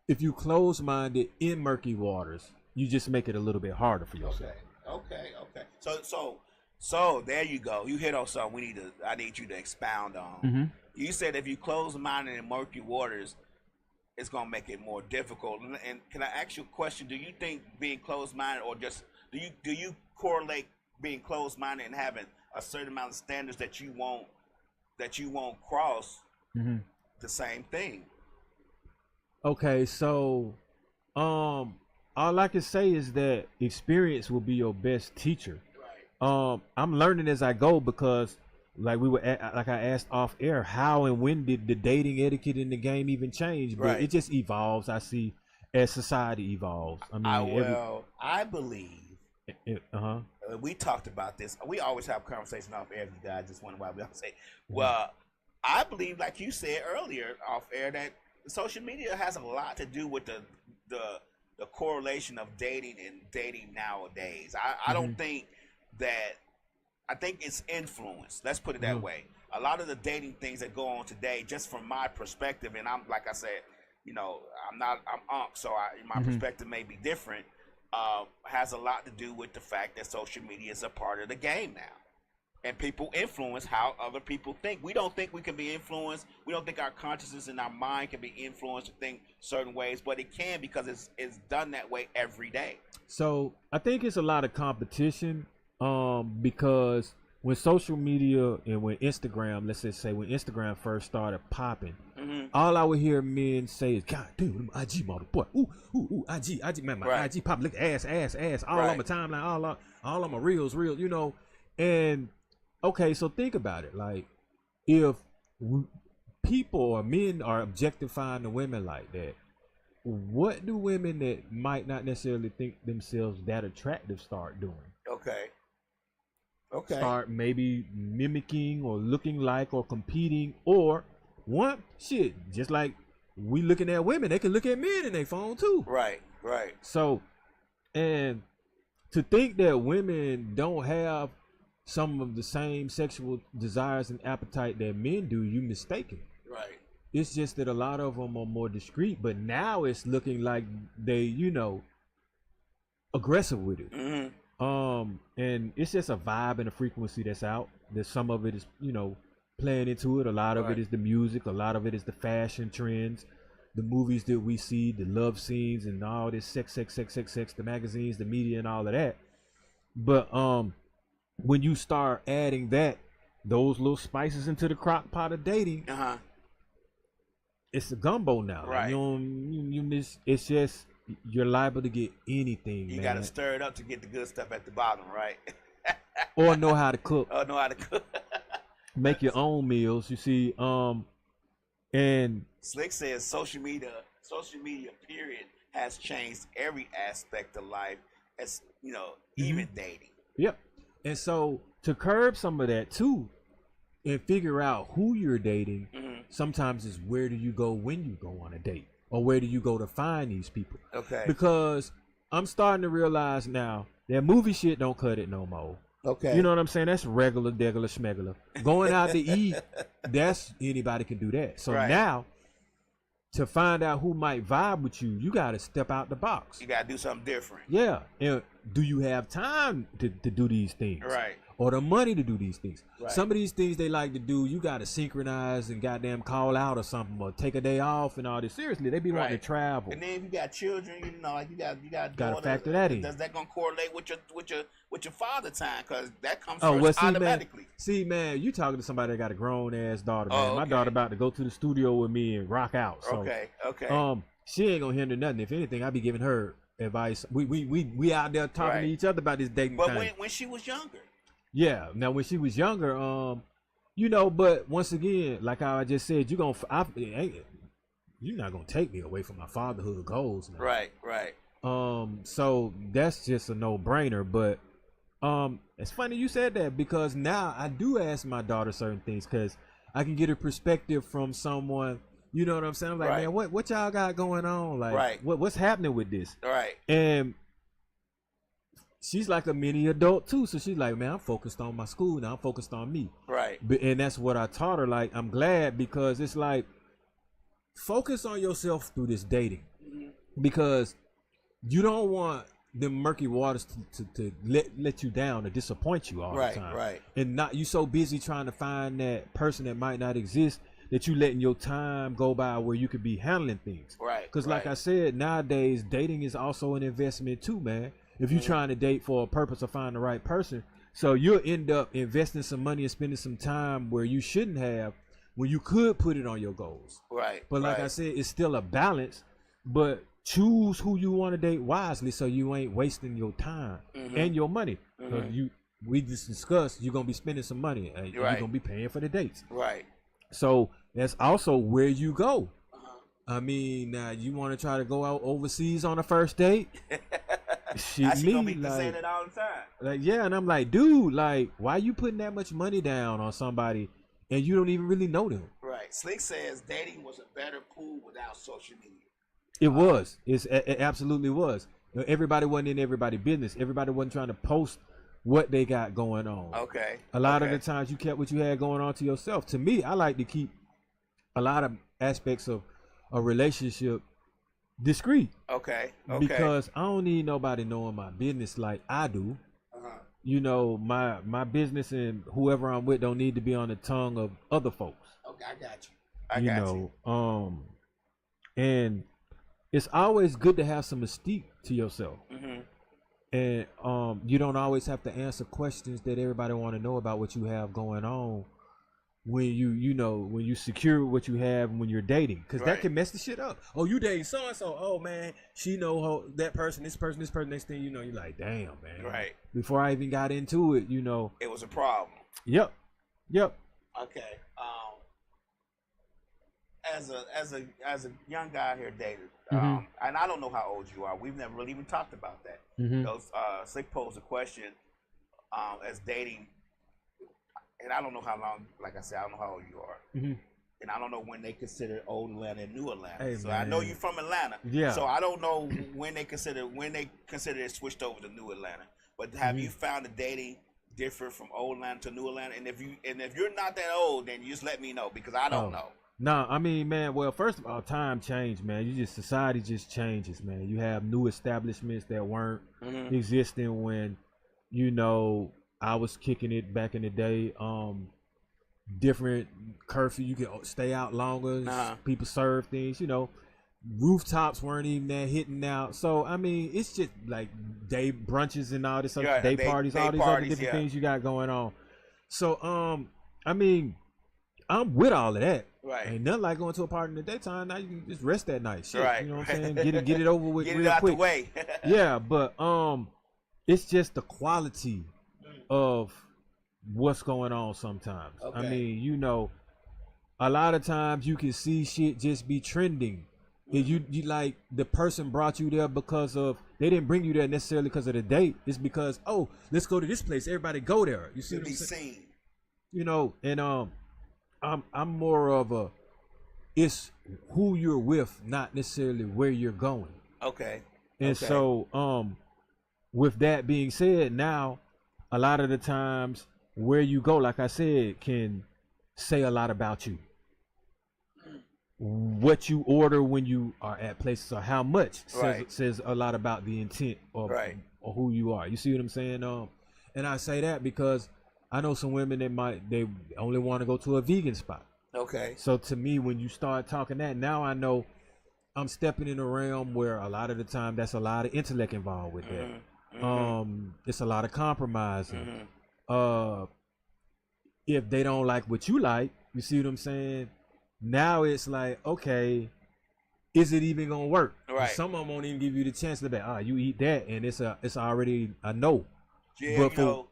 if you close-minded in murky waters, you just make it a little bit harder for yourself. Okay. So there you go. You hit on something I need you to expound on. You said if you close-minded in murky waters, it's gonna make it more difficult. And can I ask you a question? Do you think being closed-minded, or just do you correlate being closed-minded and having a certain amount of standards that you won't cross the same thing? Okay, so all I can say is that experience will be your best teacher. Right. I'm learning as I go, because like like I asked off air, how and when did the dating etiquette in the game even change? But it just evolves, I see, as society evolves. I mean, I believe we talked about this. We always have conversation off air. You guys just wonder why we always say, well, I believe, like you said earlier off air, that social media has a lot to do with the correlation of dating nowadays. I don't think that. I think it's influence. Let's put it that way. A lot of the dating things that go on today, just from my perspective, and I'm, like I said, you know, I'm unk, so my perspective may be different. Has a lot to do with the fact that social media is a part of the game now, and people influence how other people think. We don't think we can be influenced. We don't think our consciousness and our mind can be influenced to think certain ways, but it can, because it's done that way every day. So I think it's a lot of competition. Because when social media and when Instagram, let's just say when Instagram first started popping, all I would hear men say is, God dude, IG model, boy, ooh, IG, man, my IG pop, look, ass, all on my timeline, all on my reels, you know. And okay, so think about it, like, if people or men are objectifying the women like that, what do women that might not necessarily think themselves that attractive start doing? Okay. Start maybe mimicking or looking like or competing, or just like we looking at women, they can look at men in their phone too. Right. So, and to think that women don't have some of the same sexual desires and appetite that men do, you mistaken. Right. It's just that a lot of them are more discreet, but now it's looking like they, you know, aggressive with it. And it's just a vibe and a frequency that's out. There's some of it is, you know, playing into it. A lot of it is the music. A lot of it is the fashion trends, the movies that we see, the love scenes, and all this sex, the magazines, the media, and all of that. But when you start adding those little spices into the crock pot of dating, it's a gumbo now. Right. It's just, you're liable to get anything. You got to stir it up to get the good stuff at the bottom, right? Or know how to cook. Make your own meals. You see, And Slick says social media period has changed every aspect of life, as you know, even dating. Yep. And so to curb some of that too, and figure out who you're dating, sometimes is where do you go when you go on a date, or where do you go to find these people? Okay. Because I'm starting to realize now that movie shit don't cut it no more. Okay. You know what I'm saying? That's regular, degular, schmegular. Going out to eat, that's anybody can do that. So now, to find out who might vibe with you, you got to step out the box. You got to do something different. Yeah. And do you have time to do these things? Right. Or the money to do these things? Right. Some of these things they like to do, you got to synchronize and goddamn call out or something, or take a day off and all this. Seriously, they be wanting to travel. And then if you got children, you know, like you got to factor that in. Does that gonna correlate with your father time? Because that comes first automatically. See, man, you talking to somebody that got a grown ass daughter, man. My daughter about to go to the studio with me and rock out. So, okay. She ain't gonna hinder nothing. If anything, I be giving her advice. We out there talking to each other about this dating thing. But when she was younger. Yeah. Now when she was younger, you know, but once again, like how I just said, you're not gonna take me away from my fatherhood goals now. Right. So that's just a no-brainer. But it's funny you said that, because now I do ask my daughter certain things, because I can get a perspective from someone. You know what I'm saying? I'm like, man, what y'all got going on? Like, what's happening with this? Right. And she's like a mini adult too, so she's like, man, I'm focused on my school now. I'm focused on me. Right. And that's what I taught her. Like, I'm glad, because it's like, focus on yourself through this dating, because you don't want the murky waters to let you down or disappoint you all the time. Right. And not you so busy trying to find that person that might not exist that you letting your time go by where you could be handling things. Right. Because like I said, nowadays dating is also an investment too, man. If you're trying to date for a purpose of finding the right person, so you'll end up investing some money and spending some time where you shouldn't have, when you could put it on your goals. Right. But like I said, it's still a balance, but choose who you want to date wisely, so you ain't wasting your time and your money. We just discussed you're gonna be spending some money and you're gonna be paying for the dates. Right. So that's also where you go. I mean, you want to try to go out overseas on a first date? She gonna be saying it all the time. Like, yeah, and I'm like, dude, like, why you putting that much money down on somebody and you don't even really know them? Right. Slick says dating was a better pool without social media. It was. It absolutely was. Everybody wasn't in everybody's business. Everybody wasn't trying to post what they got going on. Okay. A lot of the times you kept what you had going on to yourself. To me, I like to keep a lot of aspects of a relationship discreet. Okay. Because I don't need nobody knowing my business like I do. You know, my business and whoever I'm with don't need to be on the tongue of other folks. Okay, I got you. I got you. And it's always good to have some mystique to yourself. And you don't always have to answer questions that everybody want to know about what you have going on when when you secure what you have when you're dating, because that can mess the shit up. Oh, you dating so and so. Oh man, she know that person, this person. Next thing you know, you're like, damn man. Right. Before I even got into it, it was a problem. Yep. Okay. As a young guy here dating, and I don't know how old you are. We've never really even talked about that. Slick posed a question as dating, and I don't know how long. Like I said, I don't know how old you are, and I don't know when they consider old Atlanta and new Atlanta. Hey, so man. I know you're from Atlanta, so I don't know when they consider it switched over to new Atlanta. But have you found the dating different from old Atlanta to new Atlanta? And if you're not that old, then you just let me know, because I don't know. No, I mean, man, well, first of all, time changed, man. Society just changes, man. You have new establishments that weren't existing when, I was kicking it back in the day. Different curfew, you can stay out longer, people serve things, rooftops weren't even that hitting out. So, I mean, it's just like day brunches and all this other day parties, all these other different things you got going on. So, I mean, I'm with all of that. Right. Ain't nothing like going to a party in the daytime. Now you can just rest that night. Shit, you know what I'm saying? Get it over with get real it out quick. The way. Yeah, but it's just the quality of what's going on sometimes. I mean, a lot of times you can see shit just be trending. And you like the person brought you there because of they didn't bring you there necessarily because of the date. It's because let's go to this place. Everybody go there. You see what I'm saying? Seen. You know, and I'm more of a it's who you're with, not necessarily where you're going. Okay. And so with that being said, now a lot of the times where you go, like I said, can say a lot about you. What you order when you are at places or how much says a lot about the intent or who you are. You see what I'm saying? And I say that because I know some women that they only want to go to a vegan spot. Okay. So to me, when you start talking that, now I know I'm stepping in a realm where a lot of the time that's a lot of intellect involved with that. It's a lot of compromising. If they don't like what you like, you see what I'm saying? Now it's like, okay, is it even gonna work? Right. Some of them won't even give you the chance to be, you eat that, and it's already a no. Yeah, but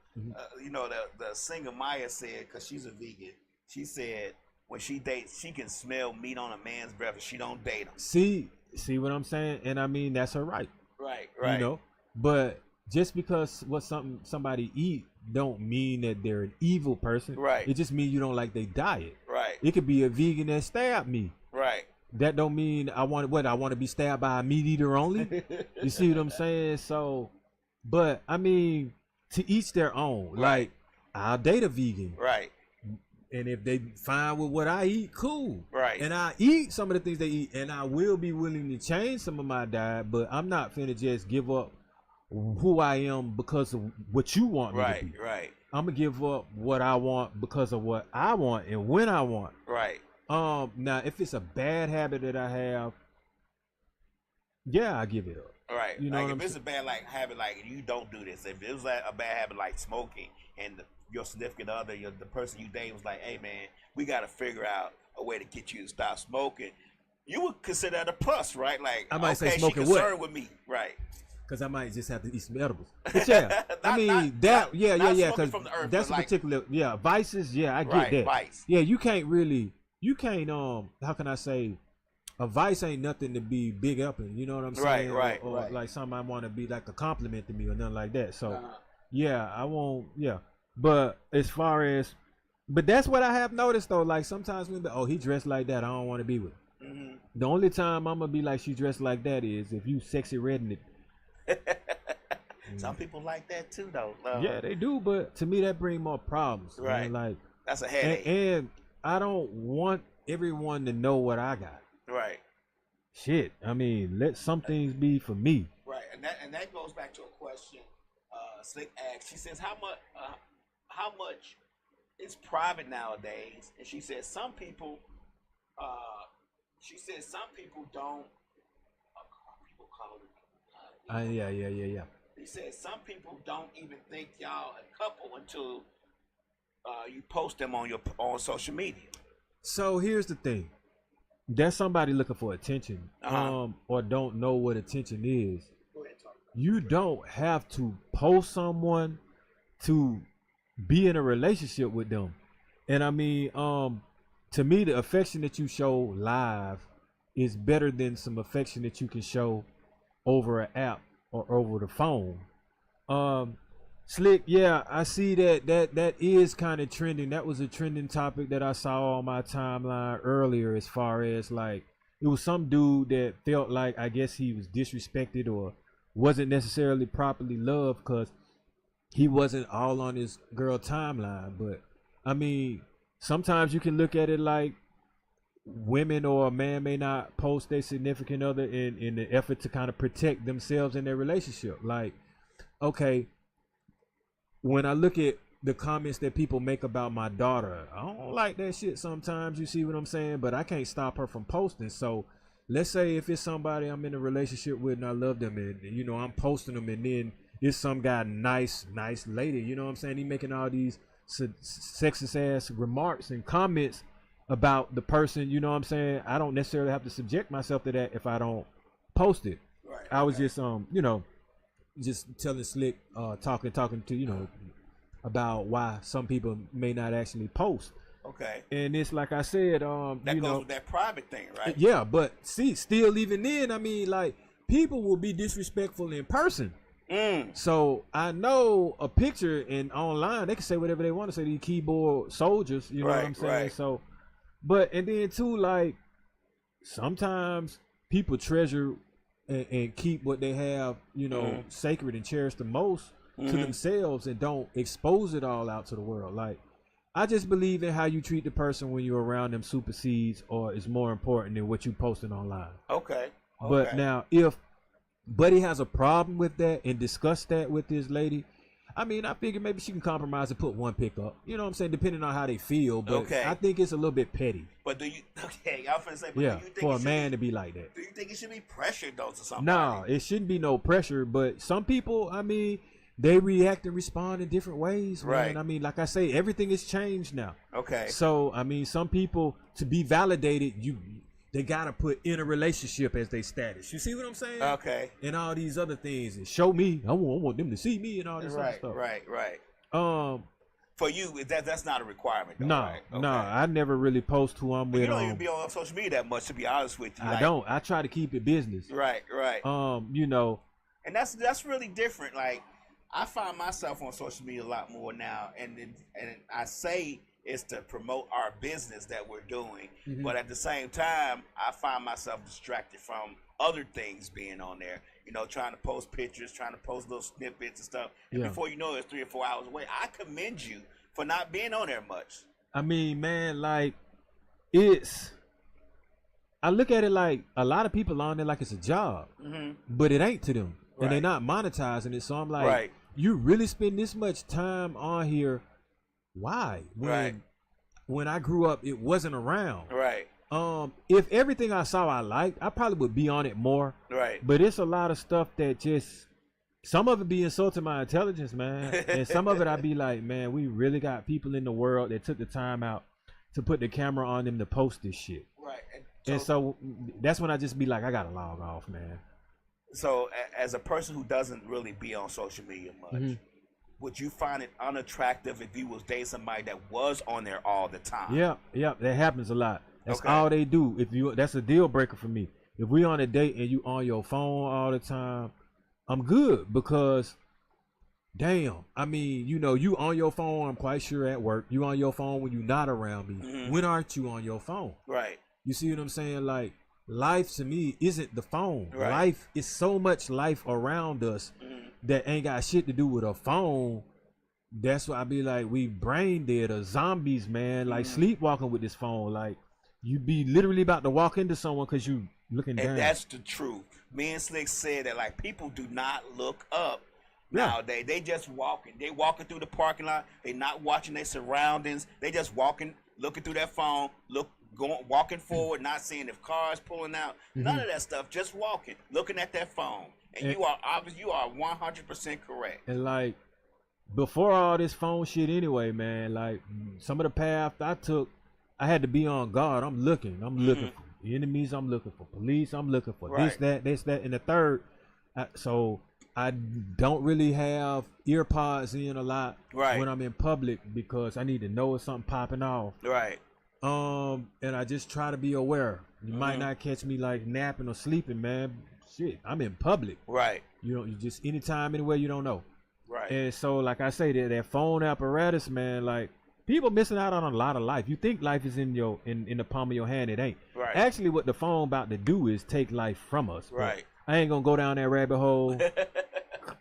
the singer Maya said, because she's a vegan, she said when she dates, she can smell meat on a man's breath and she don't date him. See what I'm saying? And I mean that's her right. Right. You know, but just because what somebody eat don't mean that they're an evil person. Right. It just means you don't like their diet. Right. It could be a vegan that stabbed me. Right. That don't mean I want to be stabbed by a meat eater only. You see what I'm saying? So, but I mean, to each their own. Right. Like, I'll date a vegan. Right. And if they fine with what I eat, cool. Right. And I eat some of the things they eat, and I will be willing to change some of my diet, but I'm not finna just give up who I am because of what you want me to be. Right. I'm gonna give up what I want because of what I want and when I want. Right. Now if it's a bad habit that I have, yeah, I give it up. Right. You know, like if it's a bad habit, like you don't do this. If it was like a bad habit like smoking, and your significant other, the person you date was like, "Hey man, we got to figure out a way to get you to stop smoking," you would consider that a plus, right? Like, I might say smoking she concerned with me, right? Because I might just have to eat some edibles. But yeah, I mean because that's a like, particular vices. Yeah, I get that. Vice. Yeah, you can't how can I say, a vice ain't nothing to be big up in. You know what I'm saying? Right. Or like something I want to be like a compliment to me or nothing like that. So yeah, I won't. Yeah, but as far as, but that's what I have noticed though. Like sometimes when he dressed like that, I don't want to be with him. The only time I'm gonna be like she dressed like that is if you sexy redden it. Some people like that too, though. Yeah, they do, but to me that bring more problems. Right, man. Like that's a headache. And I don't want everyone to know what I got. Right. Shit, I mean, let some things be for me. Right, and that goes back to a question Slick asked. She says, how much is private nowadays? And she says some people don't. People call it. Yeah. He said some people don't even think y'all a couple until you post them on social media. So here's the thing. There's somebody looking for attention, or don't know what attention is. Go ahead, talk. You don't have to post someone to be in a relationship with them. And I mean, to me, the affection that you show live is better than some affection that you can show over an app or over the phone. Slick, yeah, I see that is kind of trending. That was a trending topic that I saw on my timeline earlier, as far as like it was some dude that felt like, I guess he was disrespected or wasn't necessarily properly loved because he wasn't all on his girl timeline. But I mean, sometimes you can look at it like women or a man may not post their significant other in the effort to kind of protect themselves in their relationship. Like, okay, when I look at the comments that people make about my daughter, I don't like that shit sometimes, you see what I'm saying? But I can't stop her from posting. So let's say if it's somebody I'm in a relationship with and I love them and, you know, I'm posting them and then it's some guy, nice lady, you know what I'm saying? He making all these sexist ass remarks and comments about the person, you know what I'm saying? I don't necessarily have to subject myself to that if I don't post it. Right, I was just, you know, just telling Slick, talking to, you know, about why some people may not actually post. Okay. And it's like I said, that you goes know, with that private thing, right? yeah. But see, still even then, I mean, like people will be disrespectful in person. So I know a picture and online they can say whatever they want to say. These keyboard soldiers, you know what I'm saying? Right. So, but and then too, like sometimes people treasure and keep what they have, you know, sacred and cherish the most to themselves and don't expose it all out to the world. Like I just believe in how you treat the person when you're around them supersedes or is more important than what you posting online. Okay. But now if Buddy has a problem with that and discuss that with this lady, I mean, I figure maybe she can compromise and put one pick up. You know what I'm saying? Depending on how they feel. But I think it's a little bit petty. But do you? Okay, y'all finna say. But yeah, do you think for a man to be like that. Do you think it should be pressured though to somebody? No, it shouldn't be no pressure. But some people, I mean, they react and respond in different ways. Right. Man. I mean, like I say, everything is changed now. Okay. So I mean, some people to be validated, they gotta put in a relationship as their status. You see what I'm saying? Okay. And all these other things and show me. I want them to see me and all this other stuff. Right. For you, that's not a requirement. Though, no, right? Okay. no. I never really post who I'm with. You don't even be on social media that much, to be honest with you. I don't. I try to keep it business. Right. You know. And that's really different. Like I find myself on social media a lot more now, and I say it's to promote our business that we're doing, but at the same time, I find myself distracted from other things being on there. You know, trying to post pictures, trying to post little snippets and stuff. And before you know it, it's 3 or 4 hours away. I commend you for not being on there much. I mean, man, like I look at it like a lot of people on there like it's a job, but it ain't to them, and they're not monetizing it. So I'm like, you really spend this much time on here? Why? When I grew up, it wasn't around. Right. If everything I saw I liked, I probably would be on it more. Right. But it's a lot of stuff that just, some of it be insulting my intelligence, man. And some of it I be like, man, we really got people in the world that took the time out to put the camera on them to post this shit. Right. And so that's when I just be like, I gotta log off, man. So as a person who doesn't really be on social media much, would you find it unattractive if you was dating somebody that was on there all the time? Yeah, that happens a lot. That's all they do. That's a deal breaker for me. If we on a date and you on your phone all the time, I'm good because, damn, I mean, you know, you on your phone, I'm quite sure at work. You on your phone when you not around me. When aren't you on your phone? Right. You see what I'm saying? Like, life to me isn't the phone. Right. Life is so much life around us that ain't got shit to do with a phone. That's why I be like, we brain dead or zombies, man. Like sleepwalking with this phone. Like you be literally about to walk into someone because you looking down. And that's the truth. Me and Slick said that like people do not look up nowadays. They just walking. They walking through the parking lot. They not watching their surroundings. They just walking, looking through their phone, walking forward, not seeing if cars pulling out. None of that stuff. Just walking, looking at that phone. And you are obviously 100% correct. And like before all this phone shit anyway, man, like some of the path I took, I had to be on guard. I'm looking for enemies, I'm looking for police, I'm looking for this, that, and the third. So I don't really have ear pods in a lot when I'm in public because I need to know if something popping off. Right. And I just try to be aware. You might not catch me like napping or sleeping, man. Shit, I'm in public. Right. You know, you just anytime, anywhere, you don't know. Right. And so, like I say, that phone apparatus, man, like people missing out on a lot of life. You think life is in the palm of your hand, it ain't. Right. Actually, what the phone about to do is take life from us. Right. But I ain't gonna go down that rabbit hole.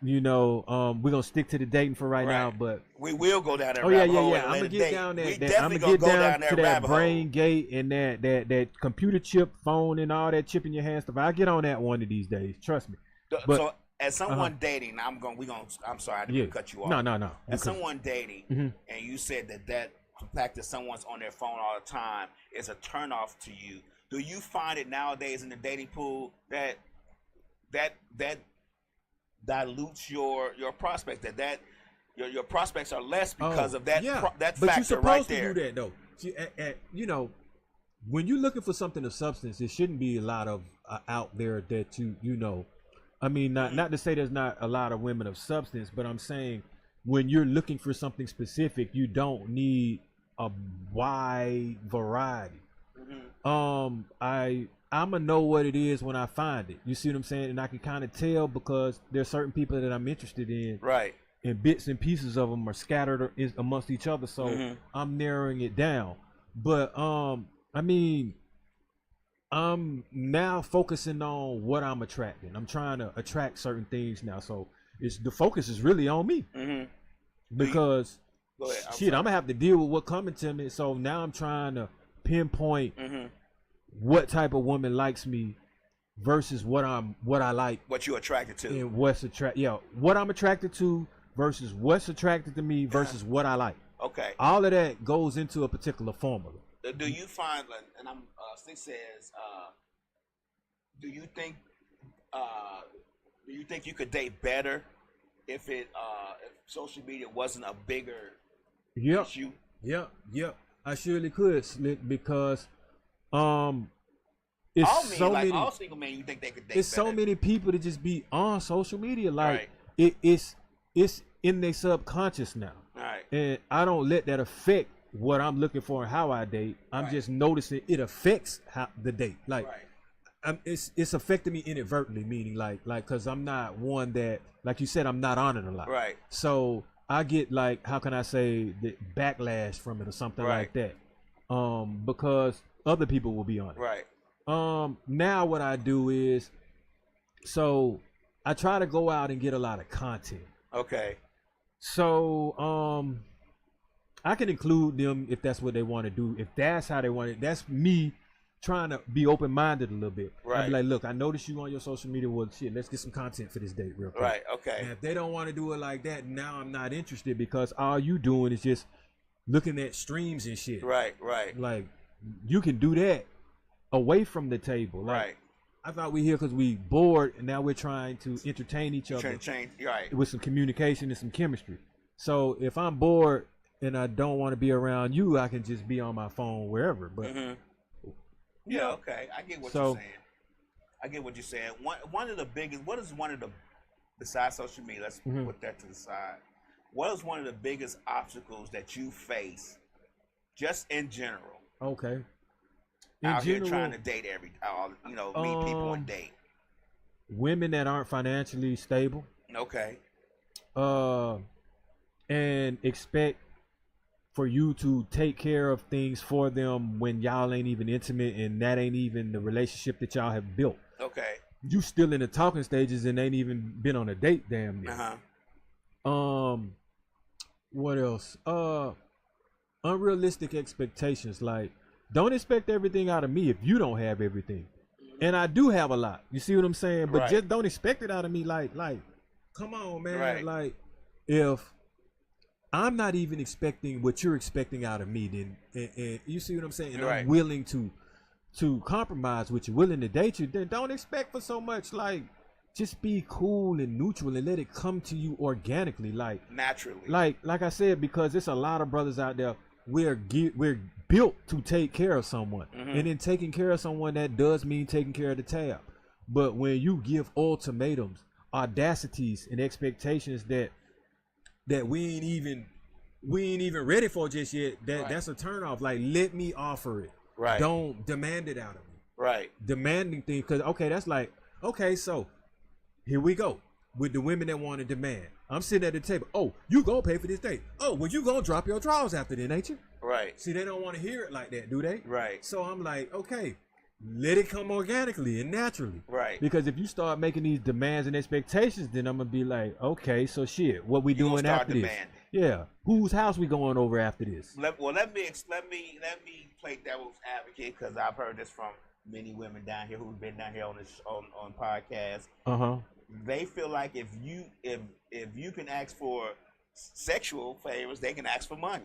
You know, we're gonna stick to the dating for right now, but we will go down that rabbit hole. I'm gonna get down that. I'm gonna get down to that brain gate and that computer chip phone and all that chip in your hand stuff. I'll get on that one of these days. Trust me. But, so as someone dating, I'm sorry, I didn't cut you off. No. As someone dating, and you said that the fact that someone's on their phone all the time is a turnoff to you. Do you find it nowadays in the dating pool that dilutes your prospects, that your prospects are less because of that that but factor you're supposed right to there. do that though. See, you know, when you're looking for something of substance, there shouldn't be a lot of out there that you know. I mean, not to say there's not a lot of women of substance, but I'm saying when you're looking for something specific, you don't need a wide variety. I'ma know what it is when I find it. You see what I'm saying? And I can kind of tell because there's certain people that I'm interested in. Right. And bits and pieces of them are scattered amongst each other, so I'm narrowing it down. But I mean, I'm now focusing on what I'm attracting. I'm trying to attract certain things now, so the focus is really on me. Because shit, I'm gonna have to deal with what coming to me. So now I'm trying to pinpoint what type of woman likes me versus what I like, what you attracted to, and what I'm attracted to versus what's attracted to me versus what I like. Okay. All of that goes into a particular formula. Do you find, and I'm Stick says, do you think you could date better if if social media wasn't a bigger issue? Yeah, I surely could, Slick, because it's all so many. All single men, you think they could date it's better? So many people to just be on social media, like right. it's in their subconscious now. Right. And I don't let that affect what I'm looking for and how I date. I'm just noticing it affects the date. Like, it's affecting me inadvertently, meaning like, cause I'm not one that, like you said, I'm not on it a lot. Right. So I get like, how can I say, the backlash from it or something like that. Because other people will be on it. Right. Now what I do is, so I try to go out and get a lot of content. Okay. So, I can include them if that's what they want to do. If that's how they want it, that's me trying to be open-minded a little bit. Right. I'd be like, look, I noticed you on your social media. Well, shit, let's get some content for this date real quick. Right, okay. And if they don't want to do it like that, now I'm not interested because all you doing is just looking at streams and shit. Right. Like, you can do that away from the table. Like, right. I thought we here because we bored, and now we're trying to entertain each other with some communication and some chemistry. So if I'm bored and I don't want to be around you, I can just be on my phone wherever. But yeah, okay, I get what you're saying. I get what you're saying. One of the biggest. What is one of the, besides social media? Let's put that to the side. What is one of the biggest obstacles that you face, just in general? Okay. Here trying to date meet people and date. Women that aren't financially stable. Okay. And expect for you to take care of things for them when y'all ain't even intimate and that ain't even the relationship that y'all have built. Okay. You still in the talking stages and ain't even been on a date damn near. What else? Unrealistic expectations. Like, don't expect everything out of me if you don't have everything. And I do have a lot. You see what I'm saying? But just don't expect it out of me. Like, come on, man. Right. Like, if I'm not even expecting what you're expecting out of me, then and you see what I'm saying? And I'm willing to compromise with you, willing to date you, then don't expect for so much. Like, just be cool and neutral and let it come to you organically, like naturally. Like I said, because there's a lot of brothers out there. We're built to take care of someone, and in taking care of someone, that does mean taking care of the tab. But when you give ultimatums, audacities, and expectations that we ain't even ready for just yet, that's a turnoff. Like, let me offer it. Right. Don't demand it out of me. Right. Demanding things, because that's like, okay, so here we go with the women that want to demand. I'm sitting at the table. Oh, you gonna pay for this date? Oh, well, you gonna drop your drawers after then, ain't you? Right. See, they don't want to hear it like that, do they? Right. So I'm like, okay, let it come organically and naturally. Right. Because if you start making these demands and expectations, then I'm gonna be like, okay, so shit, what we doing after this? Yeah. Whose house we going over after this? Let me play devil's advocate, because I've heard this from many women down here who've been down here on this on podcasts. They feel like if you can ask for sexual favors, they can ask for money.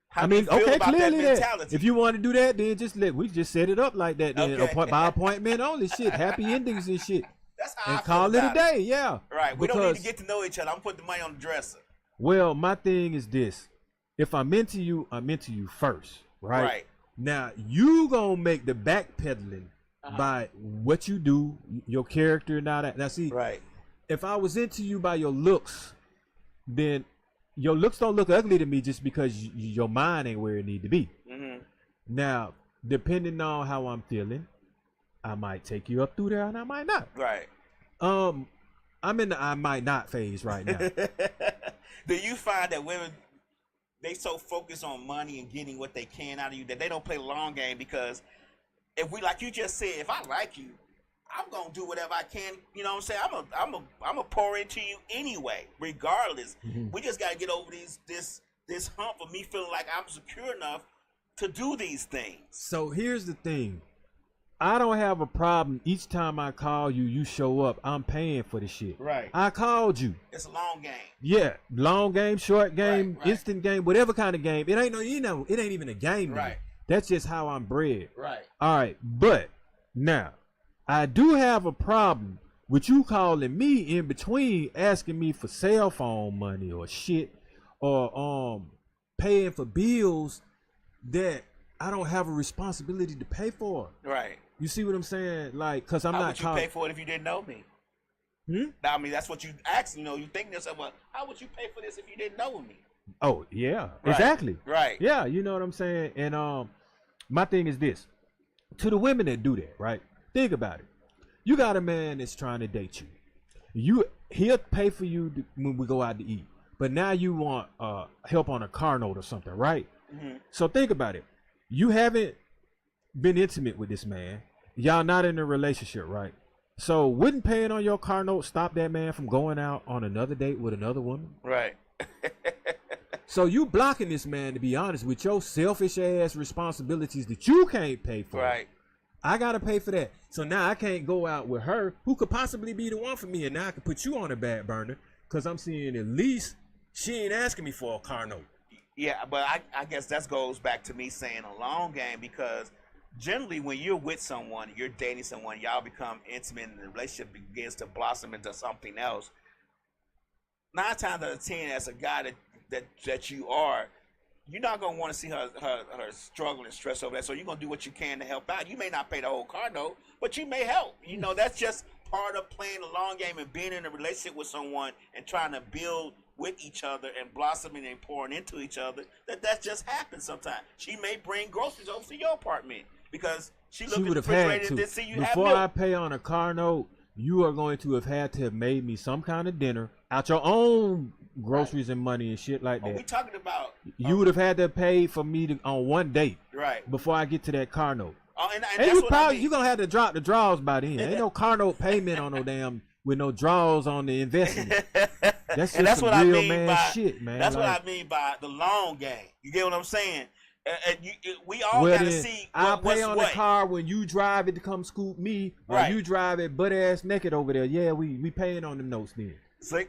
How do you feel about clearly that if you want to do that, then we just set it up like that. Then by appointment only, shit, happy endings and shit. That's how and I feel call it a day, it. yeah. Right. We don't need to get to know each other. I'm putting the money on the dresser. Well, my thing is this: if I'm into you, I'm into you first, right? Right. Now you gonna make the backpedaling by what you do, your character, and all that. Now see, if I was into you by your looks, then your looks don't look ugly to me just because your mind ain't where it need to be. Mm-hmm. Now, depending on how I'm feeling, I might take you up through there and I might not. Right. I'm in the I might not phase right now. Do you find that women, they so focused on money and getting what they can out of you that they don't play the long game? Because if we, like you just said, if I like you, I'm gonna do whatever I can. You know what I'm saying? I'm a pour into you anyway, regardless. Mm-hmm. We just gotta get over this hump of me feeling like I'm secure enough to do these things. So here's the thing. I don't have a problem each time I call you, you show up. I'm paying for the shit. Right. I called you. It's a long game. Yeah, long game, short game, Right. instant game, whatever kind of game. It ain't it ain't even a game. Right. Man. That's just how I'm bred. Right. All right, but now I do have a problem with you calling me in between, asking me for cell phone money or shit, or paying for bills that I don't have a responsibility to pay for. Right. You see what I'm saying? Like, cause I'm how not. How would you pay for it if you didn't know me? I mean, that's what you ask. You know, you think to yourself, well, how would you pay for this if you didn't know me? Oh yeah, Right. exactly. Right. Yeah, you know what I'm saying. And my thing is this: to the women that do that, right? Think about it. You got a man that's trying to date you. He'll pay for you when we go out to eat, but now you want help on a car note or something, right? Mm-hmm. So think about it. You haven't been intimate with this man. Y'all not in a relationship, right? So wouldn't paying on your car note stop that man from going out on another date with another woman? Right. So you blocking this man, to be honest, with your selfish ass responsibilities that you can't pay for. Right. I gotta pay for that. So now I can't go out with her, who could possibly be the one for me, and now I can put you on a back burner because I'm seeing at least she ain't asking me for a car note. Yeah, but I guess that goes back to me saying a long game, because generally when you're with someone, you're dating someone, y'all become intimate and the relationship begins to blossom into something else. 9 times out of 10, as a guy that you are, you're not going to want to see her struggle and stress over that. So you're going to do what you can to help out. You may not pay the whole car note, but you may help. You know, that's just part of playing the long game and being in a relationship with someone and trying to build with each other and blossoming and pouring into each other. That just happens sometimes. She may bring groceries over to your apartment because she looked at the refrigerator and didn't see you have milk. Before I pay on a car note, you are going to have had to have made me some kind of dinner out your own groceries and money and shit like that. We talking about you would have had to pay for me on one date, right, before I get to that car note. And you that's what probably I mean. you gonna have to drop the draws by then. Ain't no car note payment on no damn with no draws on the investment. That's just some real man shit, man. That's what I mean by the long game. You get what I'm saying? And we all gotta see. I pay on the car when you drive it to come scoop me, or you drive it butt ass naked over there. Yeah, we paying on the notes then.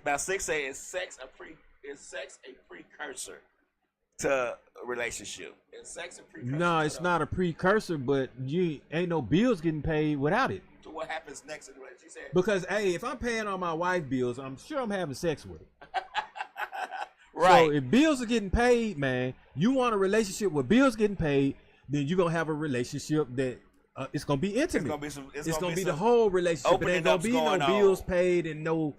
Now 6 say is sex a precursor to a relationship? Is sex a precursor? No, it's not a precursor, but you ain't no bills getting paid without it. So what happens next in the relationship? She said, because hey, if I'm paying on my wife's bills, I'm sure I'm having sex with her. Right. So if bills are getting paid, man, you want a relationship where bills getting paid, then you're gonna have a relationship that it's gonna be intimate. It's gonna be the whole relationship. It ain't gonna be no bills paid and no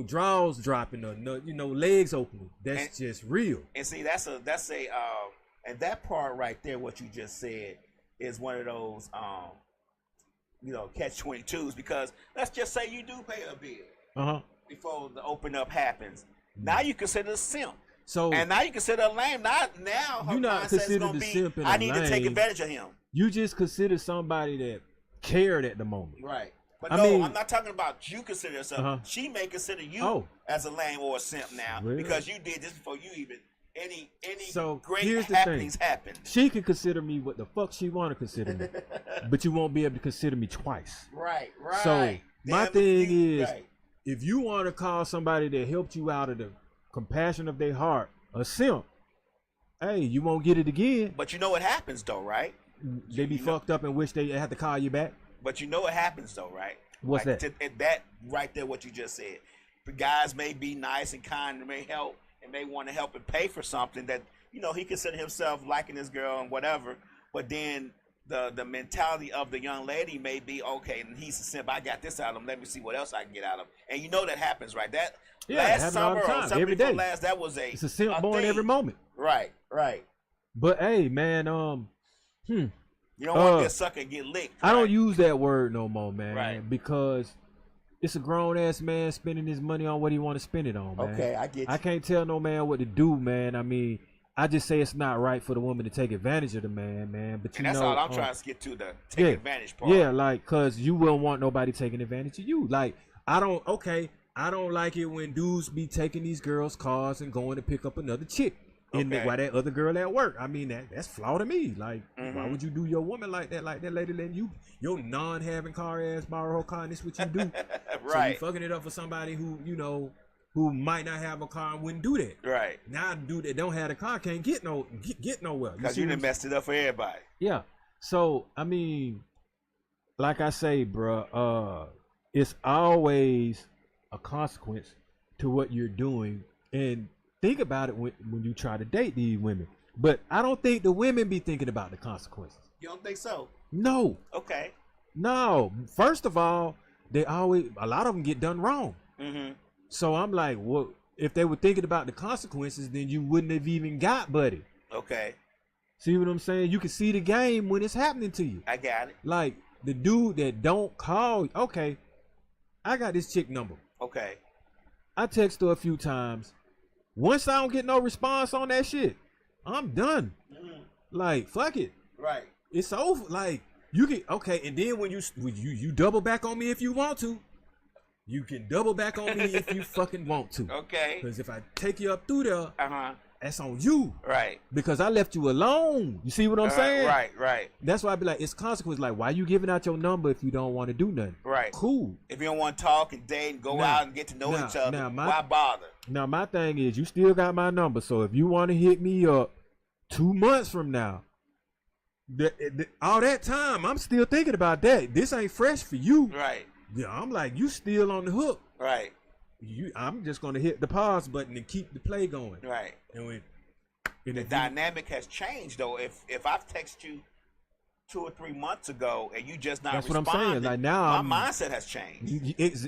draws dropping or no legs opening. That's just real. And see, that's a and that part right there, what you just said, is one of those catch-22s, because let's just say you do pay a bill before the open up happens. Now you consider a simp. And now you consider a lame. Now her mindset is gonna be, I need to take advantage of him. You just consider somebody that cared at the moment. Right. But I'm not talking about you consider yourself. She may consider you as a lame or a simp now, because you did this before you even any great happenings happened. She can consider me what the fuck she want to consider me, but you won't be able to consider me twice. Right. So my thing is, if you want to call somebody that helped you out of the compassion of their heart a simp, hey, you won't get it again. But you know what happens though, right? They be fucked up and wish they had to call you back. But you know what happens though, right? What's that? That right there, what you just said. The guys may be nice and kind and may help and may want to help and pay for something that, he consider himself liking this girl and whatever. But then the mentality of the young lady may be, okay, and he's a simp, I got this out of him, let me see what else I can get out of him. And that happens, right? That last summer or time, something every before day. last, that was It's a simp born thing. every moment. Right. But hey, man, You don't want to be a sucker and get licked. I don't use that word no more, man. Right. Because it's a grown ass man spending his money on what he want to spend it on, man. Okay, I get you. I can't tell no man what to do, man. I mean, I just say it's not right for the woman to take advantage of the man. But and that's all I'm trying to get to, the take advantage part. Yeah, like, cause you wouldn't want nobody taking advantage of you. Like, I don't like it when dudes be taking these girls' cars and going to pick up another chick. While that other girl at work. I mean, that's flawed to me. Like, why would you do your woman like that lady letting you, your non-having car ass borrow her car, and this what you do? Right. So you fucking it up for somebody who, who might not have a car and wouldn't do that. Right. Now a dude that don't have a car can't get nowhere. Because you done messed it up for everybody. Yeah. So, I mean, like I say, bro, it's always a consequence to what you're doing. And think about it when you try to date these women. But I don't think the women be thinking about the consequences. You don't think so? No. Okay. No. First of all, a lot of them get done wrong. Mm-hmm. So I'm like, well, if they were thinking about the consequences, then you wouldn't have even got Buddy. Okay. See what I'm saying? You can see the game when it's happening to you. I got it. Like, the dude that don't call, okay, I got this chick number. Okay. I text her a few times. Once I don't get no response on that shit, I'm done. Like, fuck it. Right. It's over. Like, you can, okay, and then when you double back on me if you want to. You can double back on me if you fucking want to. Okay. Because if I take you up through there, that's on you. Right. Because I left you alone. You see what I'm saying? Right. That's why I be like, it's consequence. Like, why you giving out your number if you don't want to do nothing? Right. Cool. If you don't want to talk and date and go out and get to know each other, why bother? Now, my thing is, you still got my number. So if you want to hit me up 2 months from now, all that time, I'm still thinking about that. This ain't fresh for you. Right. Yeah, I'm like, you still on the hook. Right. I'm just gonna hit the pause button and keep the play going. Right. And the dynamic has changed though. If I've texted you 2 or 3 months ago and you just not responding, what I'm saying. Like now, my mindset has changed.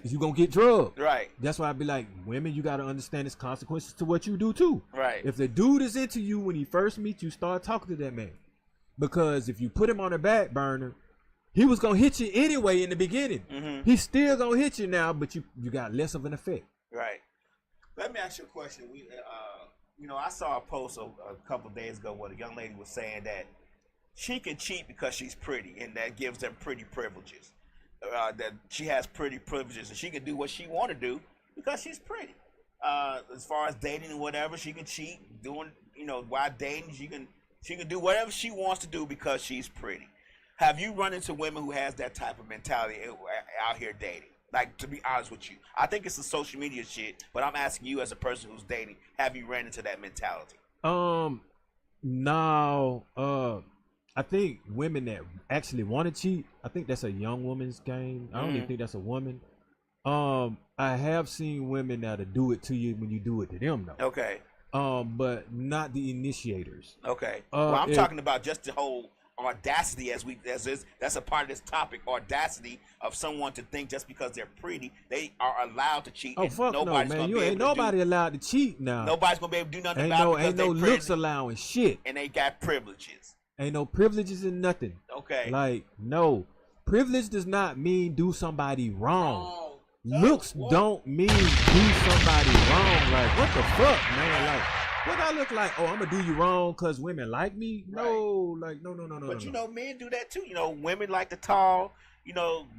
You gonna get drugged. Right. That's why I be like, women, you gotta understand its consequences to what you do too. Right. If the dude is into you when he first meets you, start talking to that man. Because if you put him on the back burner, he was gonna hit you anyway in the beginning. Mm-hmm. He's still gonna hit you now, but you got less of an effect. Right. Let me ask you a question. I saw a post a couple of days ago where a young lady was saying that she can cheat because she's pretty, and that gives them pretty privileges. That she has pretty privileges, and she can do what she want to do because she's pretty. As far as dating and whatever, she can cheat. While dating, she can do whatever she wants to do because she's pretty. Have you run into women who has that type of mentality out here dating? Like, to be honest with you, I think it's the social media shit, but I'm asking you as a person who's dating, have you ran into that mentality? No. I think women that actually want to cheat, I think that's a young woman's game. I don't even think that's a woman. I have seen women that'll do it to you when you do it to them, though. Okay. But not the initiators. Okay. Well, I'm talking about just the whole audacity that's a part of this topic. Audacity of someone to think just because they're pretty they are allowed to cheat. Oh fuck no, man! You ain't nobody allowed to cheat now. Nobody's gonna be able to do nothing about it. Ain't no looks allowing shit. And they got privileges. Ain't no privileges in nothing. Okay. Like no, privilege does not mean do somebody wrong. Looks don't mean do somebody wrong. Like what the fuck, man? Like. What I look like? Oh, I'm gonna do you wrong because women like me? No, like no. But men do that too. Women like the tall,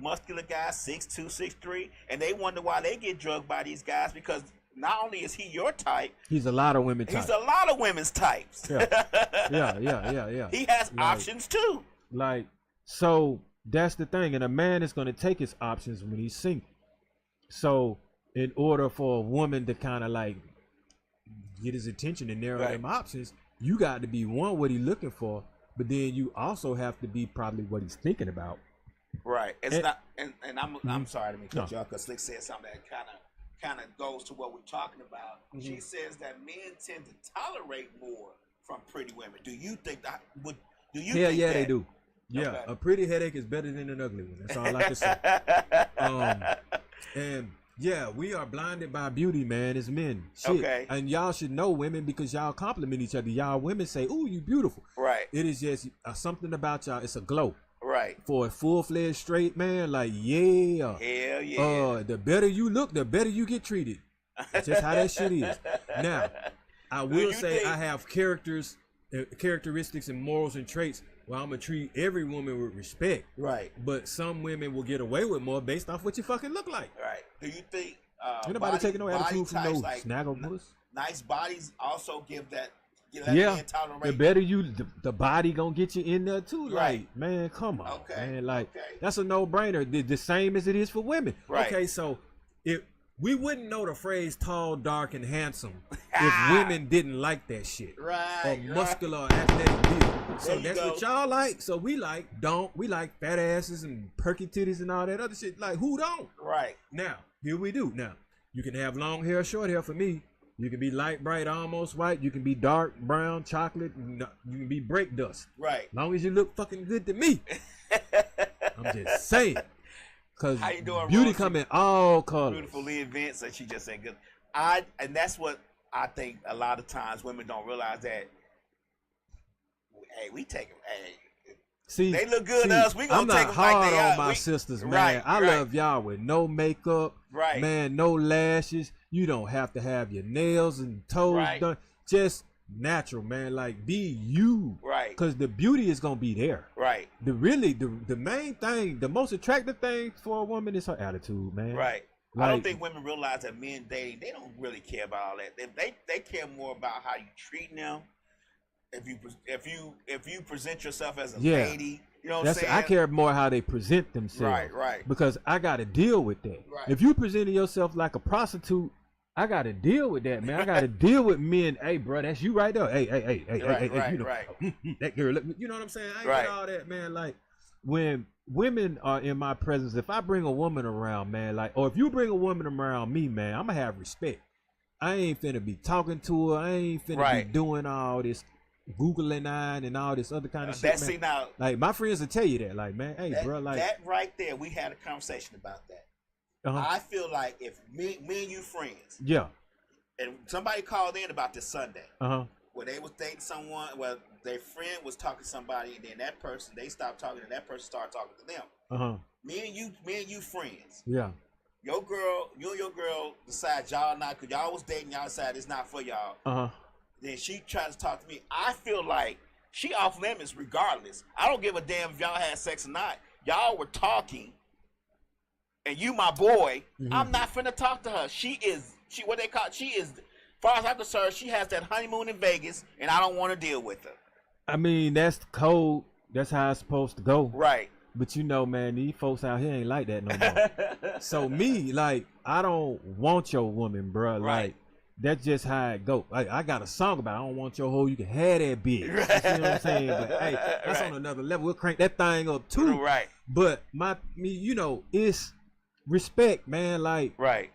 muscular guys, 6'2", 6'3", and they wonder why they get drugged by these guys because not only is he your type, he's a lot of women's types. He's a lot of women's types. Yeah. He has options too. Like, so that's the thing, and a man is gonna take his options when he's single. So, in order for a woman to kind of like get his attention and narrow them options, you got to be what he's looking for, but then you also have to be probably what he's thinking about. Right. I'm sorry to cut you off because Slick said something that kind of goes to what we're talking about. She says that men tend to tolerate more from pretty women. Do you think that would? Do you? Yeah, think that? they do. Yeah, okay. A pretty headache is better than an ugly one. That's all I can say. And Yeah, we are blinded by beauty, man, as men. Shit. Okay. And y'all should know women because y'all compliment each other. Y'all women say, ooh, you beautiful. Right. It is just something about y'all. It's a glow. Right. For a full-fledged straight man, like, yeah. Hell yeah. The better you look, the better you get treated. That's just how that shit is. Now, I will say I have characteristics and morals and traits where I'm going to treat every woman with respect. Right. But some women will get away with more based off what you fucking look like. Right. Do you think Ain't nobody taking no attitude from no like, snaggle puss? Nice bodies also give that the better you, the body gonna get you in there too. Right. Like, man, come on. Okay. Man, like that's a no-brainer. The same as it is for women. Right. Okay, so if we wouldn't know the phrase tall, dark, and handsome if women didn't like that shit. Right. Or muscular or athletic build. So that's go. what y'all like. So we like fat asses and perky titties and all that other shit. Like, who don't? Right. Now, here we do. Now, you can have long hair, short hair for me. You can be light, bright, almost white. You can be dark, brown, chocolate. You can be break dust. Right. As long as you look fucking good to me. I'm just saying. Because beauty come in all colors. Beautiful Leah Vince, and she just said good. And that's what I think a lot of times women don't realize that, hey, we take them, hey, see, they look good to us. We gonna take them like they are. I'm not hard on my sisters, man. Right, I love y'all with no makeup, right, man, no lashes. You don't have to have your nails and toes done. Just natural, man. Like, be you, right? Because the beauty is gonna be there, right? The main thing, the most attractive thing for a woman is her attitude, man. Right. Like, I don't think women realize that men dating, they don't really care about all that. They care more about how you treat them. If you present yourself as a lady, you know what I'm saying? I care more how they present themselves. Right. Because I got to deal with that. Right. If you presenting yourself like a prostitute, I got to deal with that, man. I got to deal with men. Hey, bro, that's you right there. Hey, you know, that girl. You know what I'm saying? I ain't got all that, man. Like, when women are in my presence, if I bring a woman around, man, like, or if you bring a woman around me, man, I'm gonna have respect. I ain't finna be talking to her. I ain't finna be doing all this Googling and all this other kind of shit. See now, like my friends will tell you that, like, man, hey, bro, like that right there. We had a conversation about that. I feel like if me and you friends, and somebody called in about this Sunday, where they was dating someone, well, their friend was talking to somebody, and then that person, they stopped talking, and that person started talking to them. Me and you friends. Yeah. Your girl, you and your girl decide y'all not, cause y'all was dating, y'all decided it's not for y'all. Then she tried to talk to me. I feel like she off limits regardless. I don't give a damn if y'all had sex or not. Y'all were talking, and you my boy. I'm not finna talk to her. She what they call, she is, as far as I'm concerned, she has that honeymoon in Vegas, and I don't want to deal with her. I mean, that's the code. That's how it's supposed to go. Right. But you know, man, these folks out here ain't like that no more. So me, like, I don't want your woman, bro. Like, that's just how it go. Like, I got a song about it. I don't want your hoe. You can have that bitch. You know what I'm saying? But hey, that's on another level. We'll crank that thing up too. Right. But you know, it's respect, man. Like, I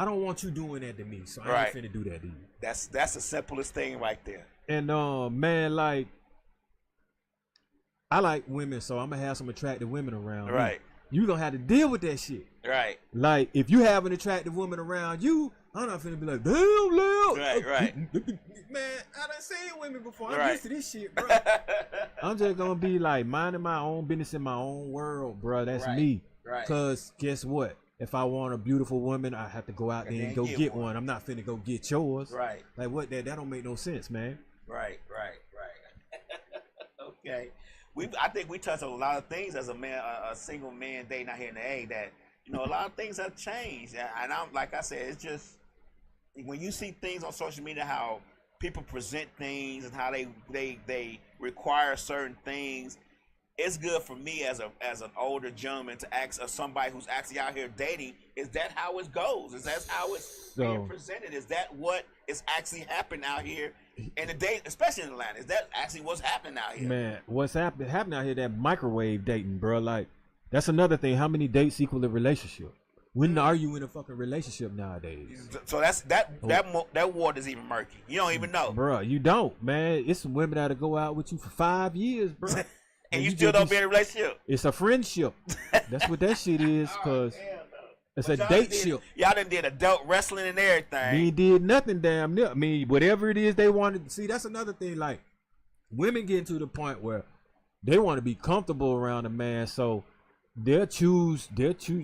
don't want you doing that to me, so I ain't finna do that to you. That's the simplest thing right there. And man, like, I like women, so I'm gonna have some attractive women around. Right. Me. You gonna have to deal with that shit. Right. Like, if you have an attractive woman around you, I'm not finna be like, damn, Lil. Right. Man, I done seen women before. I'm used to this shit, bro. I'm just gonna be like minding my own business in my own world, bro. That's me. Right. Cause guess what? If I want a beautiful woman, I have to go out there and go get one. I'm not finna go get yours. Right. Like, what? That don't make no sense, man. Right. Okay. I think we touched on a lot of things as a man, a single man dating out here in the A. That, you know, a lot of things have changed, and I'm like I said, it's just when you see things on social media, how people present things and how they require certain things. It's good for me as an older gentleman to ask somebody who's actually out here dating, is that how it goes? Is that how it's being presented? Is that what is actually happening out here in the day, especially in Atlanta? Is that actually what's happening out here? Man, what's happening out here, that microwave dating, bro. Like, that's another thing. How many dates equal a relationship? When are you in a fucking relationship nowadays? So that water is even murky. You don't even know. Bro, you don't, man. It's some women that'll go out with you for 5 years, bro. And you still don't be in a relationship. It's a friendship. That's what that shit is. Cause It's a date ship. Y'all done did adult wrestling and everything. We did nothing damn near. I mean, whatever it is they wanted to see, that's another thing. Like, women get to the point where they want to be comfortable around a man, so they'll choose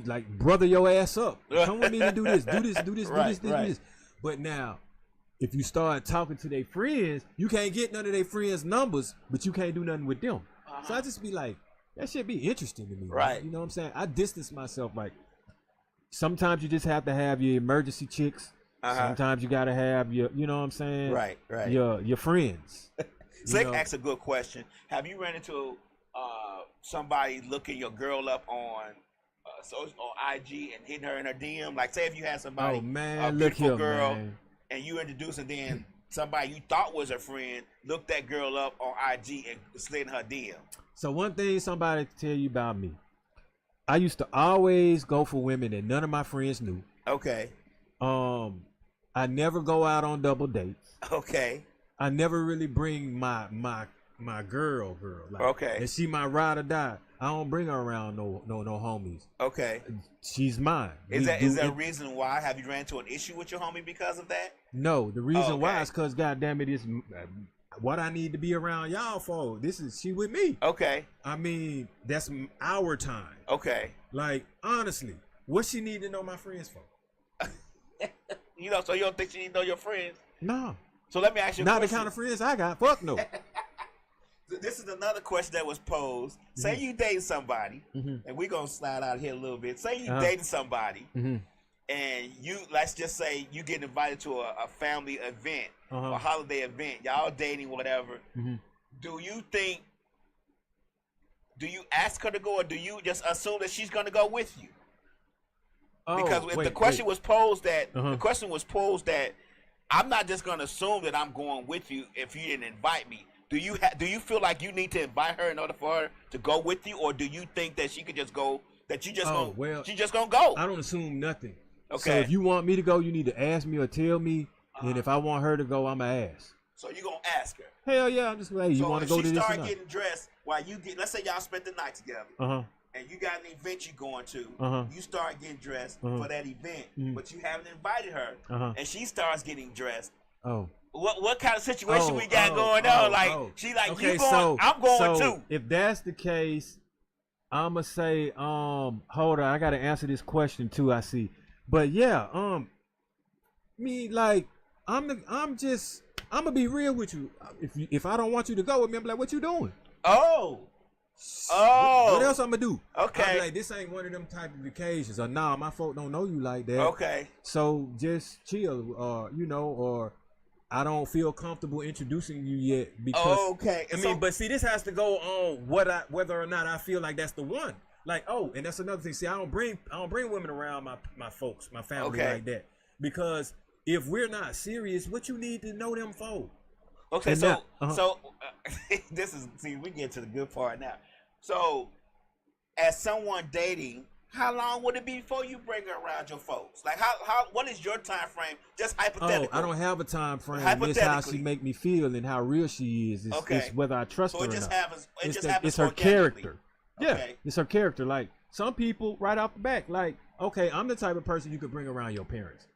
like, brother your ass up. Come with me to do this, do this. But now, if you start talking to their friends, you can't get none of their friends' numbers, but you can't do nothing with them. So I just be like, that should be interesting to me. Right. You know what I'm saying? I distance myself. Like, sometimes you just have to have your emergency chicks. Sometimes you gotta have your, you know what I'm saying? Right. Your friends. Slick asks a good question. Have you run into somebody looking your girl up on IG and hitting her in her DM? Like, say if you had somebody, a beautiful girl, and you introduced, and then somebody you thought was her friend looked that girl up on IG and slid in her DM. So one thing somebody to tell you about me, I used to always go for women that none of my friends knew. Okay. I never go out on double dates. Okay. I never really bring my girl. Like, okay. And she my ride or die. I don't bring her around no homies. Okay. She's mine. Is there a reason why? Have you ran into an issue with your homie because of that? No, the reason why is because, goddamn it, is what I need to be around y'all for. She with me. Okay. I mean, that's our time. Okay. Like, honestly, what she need to know my friends for? So you don't think she need to know your friends? No. So let me ask you a question. Not the kind of friends I got. Fuck no. This is another question that was posed. Say you dating somebody, and we're going to slide out here a little bit. Say you dating somebody, and you, let's just say you get invited to a family event, a holiday event. Y'all dating, whatever. Do you ask her to go, or do you just assume that she's going to go with you? Because the question was posed that I'm not just going to assume that I'm going with you if you didn't invite me. Do you feel like you need to invite her in order for her to go with you, or do you think that she could just go? That she's just gonna go? I don't assume nothing. Okay. So if you want me to go, you need to ask me or tell me, and if I want her to go, I'ma ask. So you gonna ask her? Hell yeah, I'm just like, you want to go to this? So she start getting dressed while you get. Let's say y'all spent the night together. And you got an event you're going to, you start getting dressed for that event, but you haven't invited her, and she starts getting dressed. What kind of situation we got going on? Like, she like, okay, you going, I'm going too. If that's the case, I'ma say, hold on, I gotta answer this question too, I see. But yeah, me, like, I'm gonna be real with you. If I don't want you to go with me, I'm like, what you doing? What else I'm gonna do? Okay. I'm like, this ain't one of them type of occasions. Or nah, my folk don't know you like that. Okay. So just chill, or I don't feel comfortable introducing you yet because. Okay. I mean, but see, this has to go on whether or not I feel like that's the one. Like, and that's another thing. See, I don't bring women around my folks, my family like that, because if we're not serious, what you need to know them for? Okay, and this is, see, we get to the good part now. So, as someone dating, how long would it be before you bring her around your folks? Like, what is your time frame? Just hypothetically. I don't have a time frame. It's how she make me feel and how real she is. It's whether I trust her or not. It's her character. Yeah, it's her character. Like, some people right off the back, like, okay, I'm the type of person you could bring around your parents.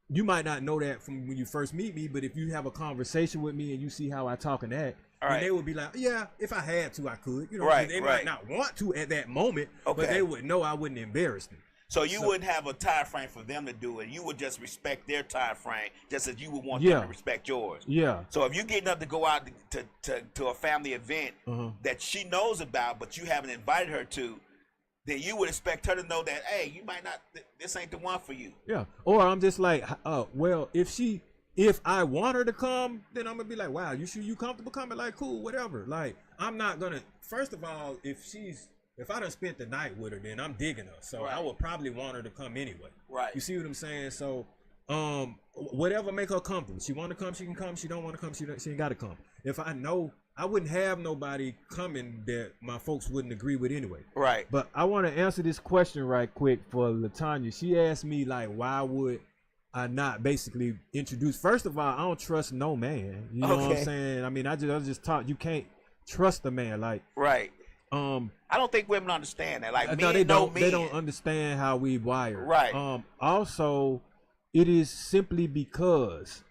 You might not know that from when you first meet me, but if you have a conversation with me and you see how I talk and act, then they would be like, yeah, if I had to, I could. They might not want to at that moment, but they would know I wouldn't embarrass them. So you wouldn't have a time frame for them to do it. You would just respect their time frame, just as you would want them to respect yours. Yeah. So if you're getting up to go out to a family event that she knows about, but you haven't invited her to, then you would expect her to know that, hey, you might not, this ain't the one for you. Yeah. Or I'm just like, well, if I want her to come, then I'm gonna be like, wow, you comfortable coming? Like, cool, whatever. Like, I'm not gonna, first of all, if I done spent the night with her, then I'm digging her. So I would probably want her to come anyway. Right. You see what I'm saying? So, whatever make her comfortable. She want to come, she can come. She don't want to come, she ain't got to come. If I know, I wouldn't have nobody coming that my folks wouldn't agree with anyway. Right. But I want to answer this question right quick for LaTanya. She asked me, like, why would I not basically introduce? First of all, I don't trust no man. You know what I'm saying? I mean, I just taught you can't trust a man. Like, I don't think women understand that. Like, no, men they know don't. men. They don't understand how we wire. Right. Also, it is simply because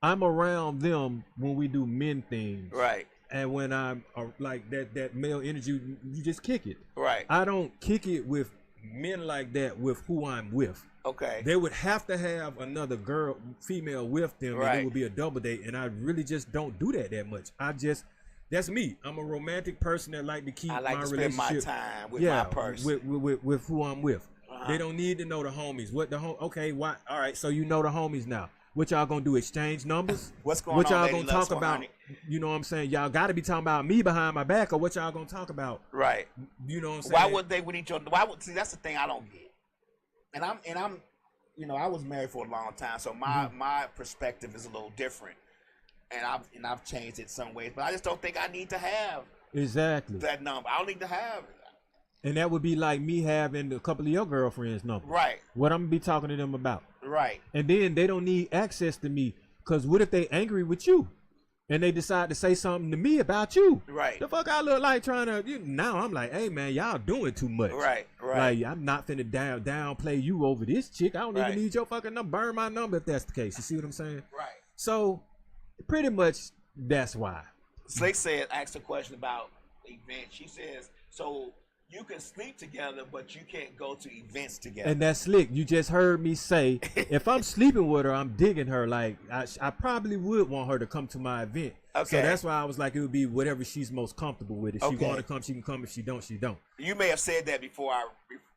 I'm around them when we do men things. Right. And when I'm like that male energy, you just kick it. Right. I don't kick it with men like that with who I'm with. Okay. They would have to have another female with them, Right. and it would be a double date. And I really just don't do that much. That's me. I'm a romantic person that like to keep I like my to spend relationship. my time with my person. With who I'm with. They don't need to know the homies. Okay, why? All right, so you know the homies now. What y'all gonna do? Exchange numbers? What's going what on? Y'all Lady gonna talk Lustful, about? honey? You know what I'm saying? Y'all got to be talking about me behind my back, or what y'all gonna talk about? Right. You know what I'm saying? Why would they with each other? See, that's the thing I don't get. And I'm, I was married for a long time, so my perspective is a little different. And I've changed it some ways, but I just don't think I need to have exactly that number. I don't need to have it. And that would be like me having a couple of your girlfriends' numbers. Right. What I'm gonna be talking to them about. Right. And then they don't need access to me, because what if they angry with you and they decide to say something to me about you? Right. The fuck I look like trying to, now I'm like, hey man, y'all doing too much. Right. Right. Like, I'm not finna downplay you over this chick. I don't even need your fucking number. Burn my number if that's the case. You see what I'm saying? Right. So pretty much that's why. Slick asked a question about events. She says, so you can sleep together, but you can't go to events together. And that's Slick. You just heard me say, if I'm sleeping with her, I'm digging her. Like, I probably would want her to come to my event. Okay. So that's why I was like, it would be whatever she's most comfortable with. If she Okay. want to come, she can come. If she don't, she don't. You may have said that before I.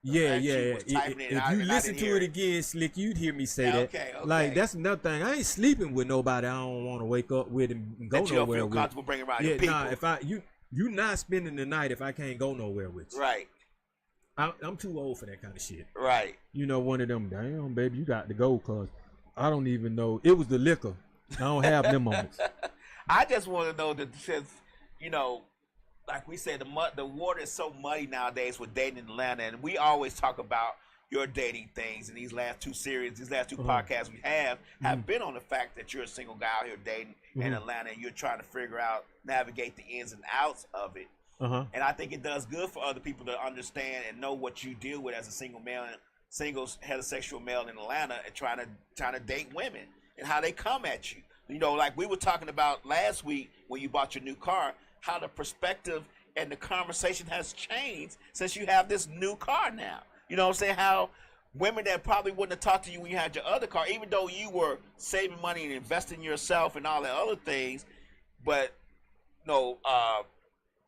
Yeah. Was typing If it, you listen to it again, Slick, you'd hear me say that. Okay. Like, that's another thing. I ain't sleeping with nobody I don't want to wake up with and go that you don't nowhere feel with. comfortable bringing around your people. Nah, you not spending the night if I can't go nowhere with you. Right. I'm too old for that kind of shit. Right. You know, one of them, damn, baby, you got to go, because I don't even know. It was the liquor. I don't have them moments. I just want to know that, since, like we said, the water is so muddy nowadays with dating in Atlanta, and we always talk about your dating things, and these last two podcasts we have been on the fact that you're a single guy out here dating in Atlanta, and you're trying to figure out, navigate the ins and outs of it. And I think it does good for other people to understand and know what you deal with as a single heterosexual male in Atlanta, and trying to date women and how they come at you. Like we were talking about last week when you bought your new car, how the perspective and the conversation has changed since you have this new car now. You know what I'm saying? How women that probably wouldn't have talked to you when you had your other car, even though you were saving money and investing in yourself and all the other things, but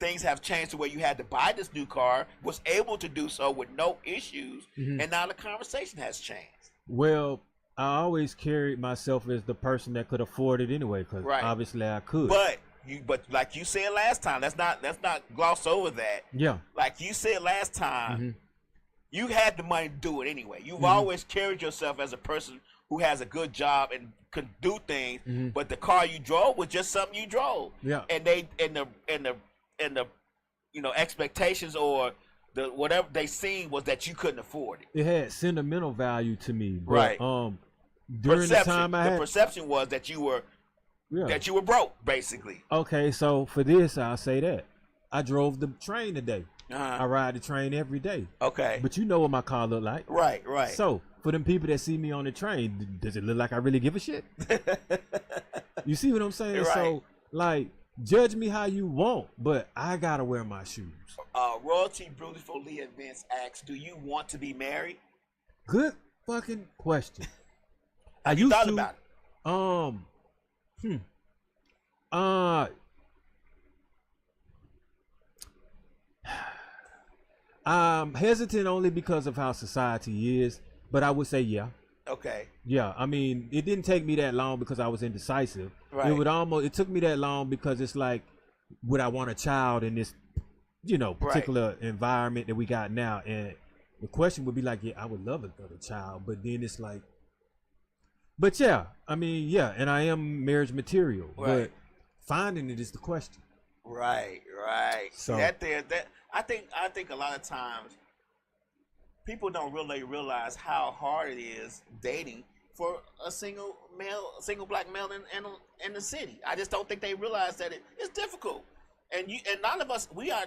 things have changed to where you had to buy this new car, was able to do so with no issues, and now the conversation has changed. Well, I always carried myself as the person that could afford it anyway, because obviously I could. But like you said last time, let's not gloss over that. Yeah. Like you said last time, you had the money to do it anyway. You've always carried yourself as a person who has a good job and could do things, but the car you drove was just something you drove. Yeah. And the expectations or the whatever they seen was that you couldn't afford it. It had sentimental value to me. But, right. During the time the perception was that you were broke, basically. Okay, so for this, I'll say that I drove the train today. I ride the train every day. Okay. But you know what my car look like. Right. So for them people that see me on the train, does it look like I really give a shit? You see what I'm saying? Right. So like, judge me how you want, but I gotta wear my shoes. Royalty Beautiful Leah Vince asks, do you want to be married? Good fucking question. Have you thought about it? I'm hesitant only because of how society is, but I would say yeah. Okay. Yeah, I mean, it didn't take me that long because I was indecisive. Right. It took me that long because it's like, would I want a child in this, particular environment that we got now? And the question would be like, yeah, I would love another child, but then it's like, but yeah, I mean, yeah, and I am marriage material, but finding it is the question. Right. So I think a lot of times people don't really realize how hard it is dating for a single black male in the city. I just don't think they realize that it's difficult. And none of us, we are,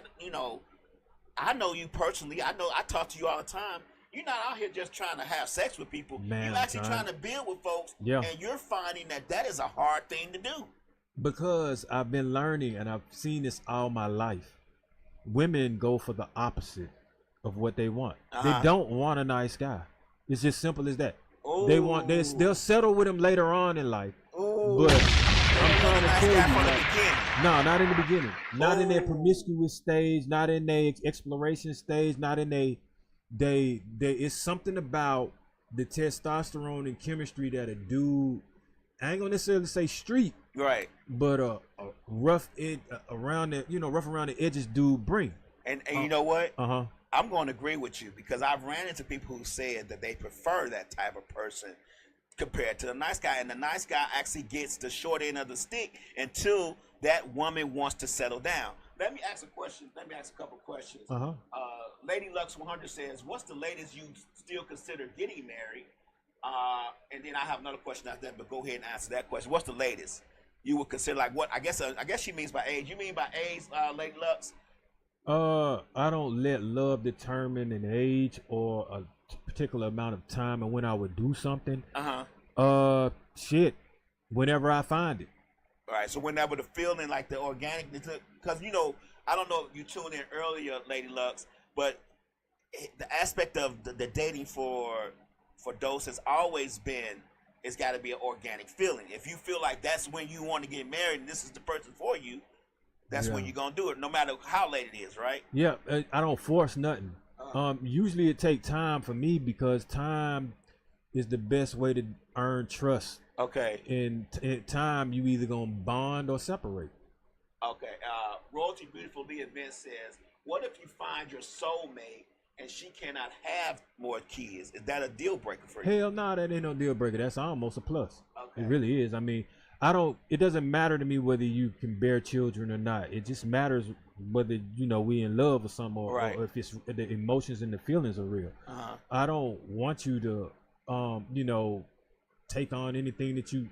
I know you personally. I know I talk to you all the time. You're not out here just trying to have sex with people. Man, you're actually trying to build with folks. Yeah. And you're finding that is a hard thing to do. Because I've been learning, and I've seen this all my life. Women go for the opposite of what they want. They don't want a nice guy. It's just simple as that. Ooh. They'll settle with him later on in life. Ooh. But I'm trying to tell you, from the like, beginning. no, not in the beginning. Not in their Ooh. promiscuous stage, not in their exploration stage, not in they it's something about the testosterone and chemistry that a dude, I ain't gonna necessarily say street, Right. but a rough around the edges dude bring. And you know what? Uh-huh. I'm going to agree with you because I've ran into people who said that they prefer that type of person compared to the nice guy, and the nice guy actually gets the short end of the stick until that woman wants to settle down. Let me ask a question. Let me ask a couple questions. Uh-huh. Lady Lux 100 says, "What's the latest you still consider getting married?" And then I have another question after that, but go ahead and answer that question. What's the latest you would consider? Like what? I guess she means by age. You mean by age, Lady Lux? I don't let love determine an age or a particular amount of time and when I would do something. Shit, whenever I find it. All right, so whenever the feeling, like the organic, because I don't know if you tuned in earlier, Lady Lux, but the aspect of the dating for Dose has always been, it's got to be an organic feeling. If you feel like that's when you want to get married and this is the person for you, that's when you're gonna do it, no matter how late it is, right? Yeah, I don't force nothing. Usually it takes time for me because time is the best way to earn trust. Okay. In time, you either gonna bond or separate. Okay. Royalty Beautiful Lee Event says, "What if you find your soulmate and she cannot have more kids? Is that a deal breaker for you?" Hell no, that ain't no deal breaker. That's almost a plus. Okay. It really is. I mean, it doesn't matter to me whether you can bear children or not. It just matters whether, we in love or something, or if it's the emotions and the feelings are real. I don't want you to, take on anything that you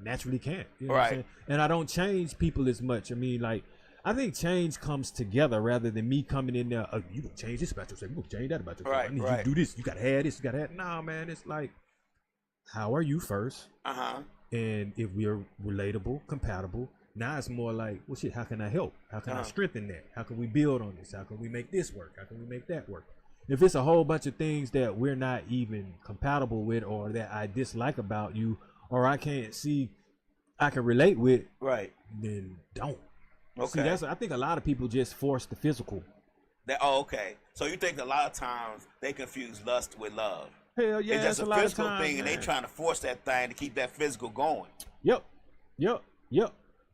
naturally can't. You know what I'm saying? And I don't change people as much. I mean, like, I think change comes together rather than me coming in there, you gonna change this about yourself, you gonna change that about yourself. I need you to do this, you gotta have this, you gotta have. Nah, man, it's like, how are you first? And if we're relatable, compatible, now it's more like, well, shit, how can I help? How can I strengthen that? How can we build on this? How can we make this work? How can we make that work? If it's a whole bunch of things that we're not even compatible with, or that I dislike about you, or I can't see I can relate with, then don't. Okay. See, I think a lot of people just force the physical. Okay. So you think a lot of times they confuse lust with love? Hell yeah, it's just a physical thing, man. and they trying to force that thing to keep that physical going. Yep.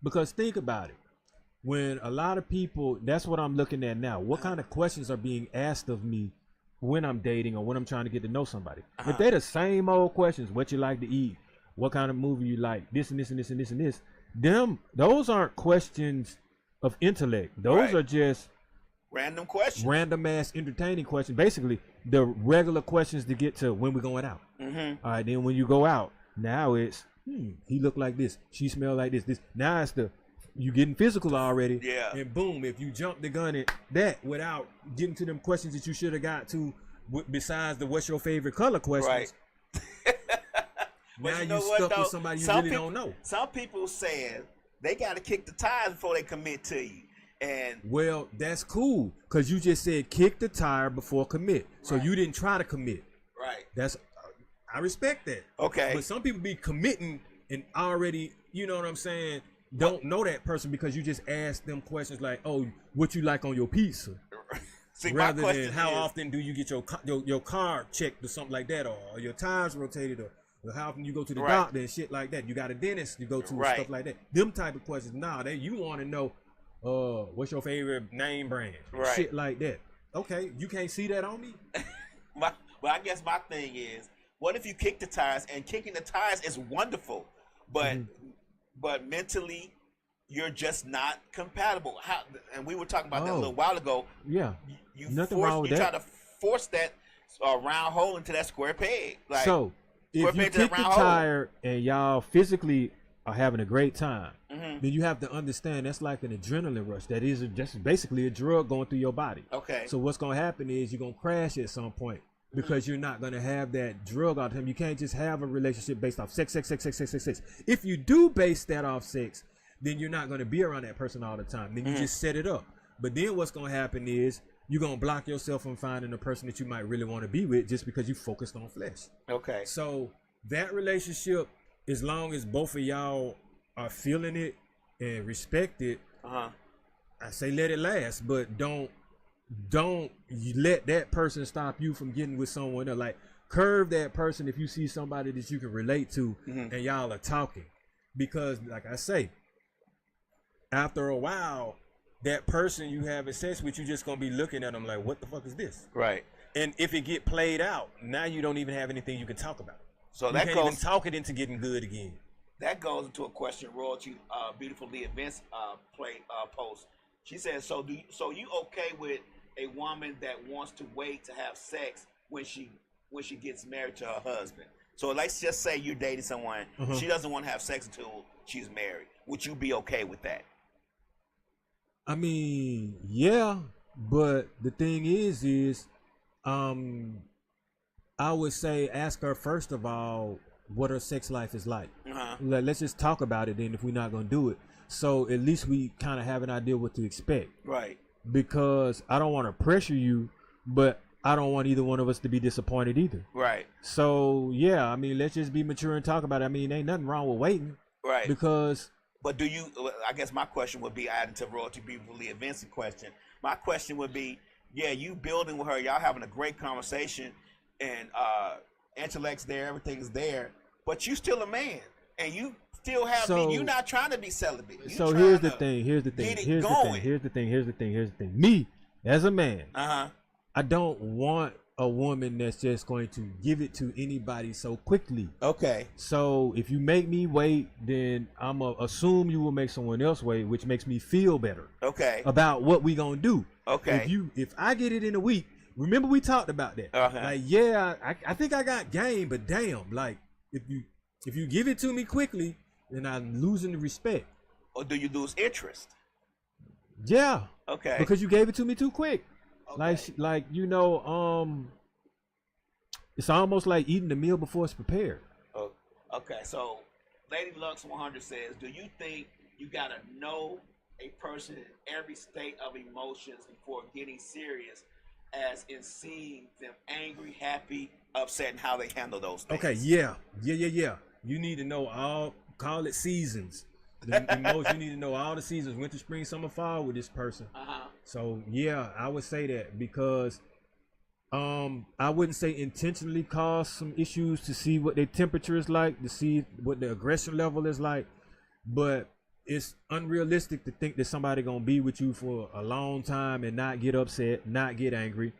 Because think about it. When a lot of people, that's what I'm looking at now. What kind of questions are being asked of me when I'm dating or when I'm trying to get to know somebody? If they're the same old questions, what you like to eat, what kind of movie you like, this and this and this and this and this, those aren't questions of intellect. Those are just random questions, random ass entertaining questions. Basically, the regular questions to get to when we're going out. All right, then when you go out, now it's he looked like this, she smelled like this. Now it's you getting physical already. Yeah. And boom, if you jump the gun at that without getting to them questions that you should have got to, besides the what's your favorite color questions. Now you stuck with somebody you really don't know. Some people saying they got to kick the tires before they commit to you. And well, that's cool, because you just said kick the tire before commit. So you didn't try to commit. That's I respect that. Okay. But some people be committing and already, you know what I'm saying, don't know that person because you just ask them questions like, oh, what you like on your pizza? See, rather than how often do you get your car checked or something like that, or your tires rotated, or how often you go to the doctor and shit like that. You got a dentist you go to, stuff like that. Them type of questions. Nah, you want to know what's your favorite name brand? Shit like that. Okay, you can't see that on me? Well, I guess my thing is, what if you kick the tires? And kicking the tires is wonderful, but mentally, you're just not compatible. And we were talking about that a little while ago. Yeah, you nothing wrong with that. You try to force that round hole into that square peg. Like, so if you kick the tire and y'all physically are having a great time, then you have to understand that's like an adrenaline rush. That is just basically a drug going through your body. Okay. So what's gonna happen is you're gonna crash at some point because you're not gonna have that drug all the time. You can't just have a relationship based off sex. If you do base that off sex, then you're not gonna be around that person all the time. Then you just set it up. But then what's gonna happen is you're gonna block yourself from finding a person that you might really want to be with just because you focused on flesh. Okay. So that relationship, as long as both of y'all are feeling it and respect it, I say let it last, but don't let that person stop you from getting with someone else. Like curve that person if you see somebody that you can relate to and y'all are talking, because like I say, after a while, that person you having sex with, you just gonna be looking at them like, what the fuck is this? Right. And if it get played out, now you don't even have anything you can talk about. So you that can't goes even talk it into getting good again. That goes into a question Royalty Beautiful Lee Events post. She says, so you okay with a woman that wants to wait to have sex when she gets married to her husband? So let's just say you're dating someone, she doesn't want to have sex until she's married. Would you be okay with that? I mean, yeah, but the thing is, I would say ask her first of all what her sex life is like. Let's just talk about it then if we're not gonna do it. So at least we kind of have an idea what to expect. Right. Because I don't want to pressure you, but I don't want either one of us to be disappointed either. Right. So yeah, I mean, let's just be mature and talk about it. I mean, ain't nothing wrong with waiting. Right. Because. But do you? I guess my question would be added to Royalty Beautiful Lee Events question. My question would be, yeah, you building with her, y'all having a great conversation, and intellect's there, everything's there, but you still a man, and you still have. You're not trying to be celibate. So here's the thing. Here's the thing. Me as a man, I don't want a woman that's just going to give it to anybody so quickly. Okay. So if you make me wait, then I'm gonna assume you will make someone else wait, which makes me feel better. Okay. About what we gonna do. Okay. If I get it in a week, remember we talked about that. Like, yeah, I think I got game, but damn, like if you give it to me quickly, then I'm losing the respect. Or do you lose interest? Yeah. Okay. Because you gave it to me too quick. Okay. Like you know, it's almost like eating the meal before it's prepared. Oh, okay. So, Lady Lux 100 says, do you think you gotta know a person in every state of emotions before getting serious, as in seeing them angry, happy, upset, and how they handle those things? Okay. Yeah. You need to know all. Call it seasons. The emotion, you need to know all the seasons, winter, spring, summer, fall with this person. So yeah, I would say that because I wouldn't say intentionally cause some issues to see what their temperature is like, to see what the aggression level is like, but it's unrealistic to think that somebody gonna be with you for a long time and not get upset, not get angry.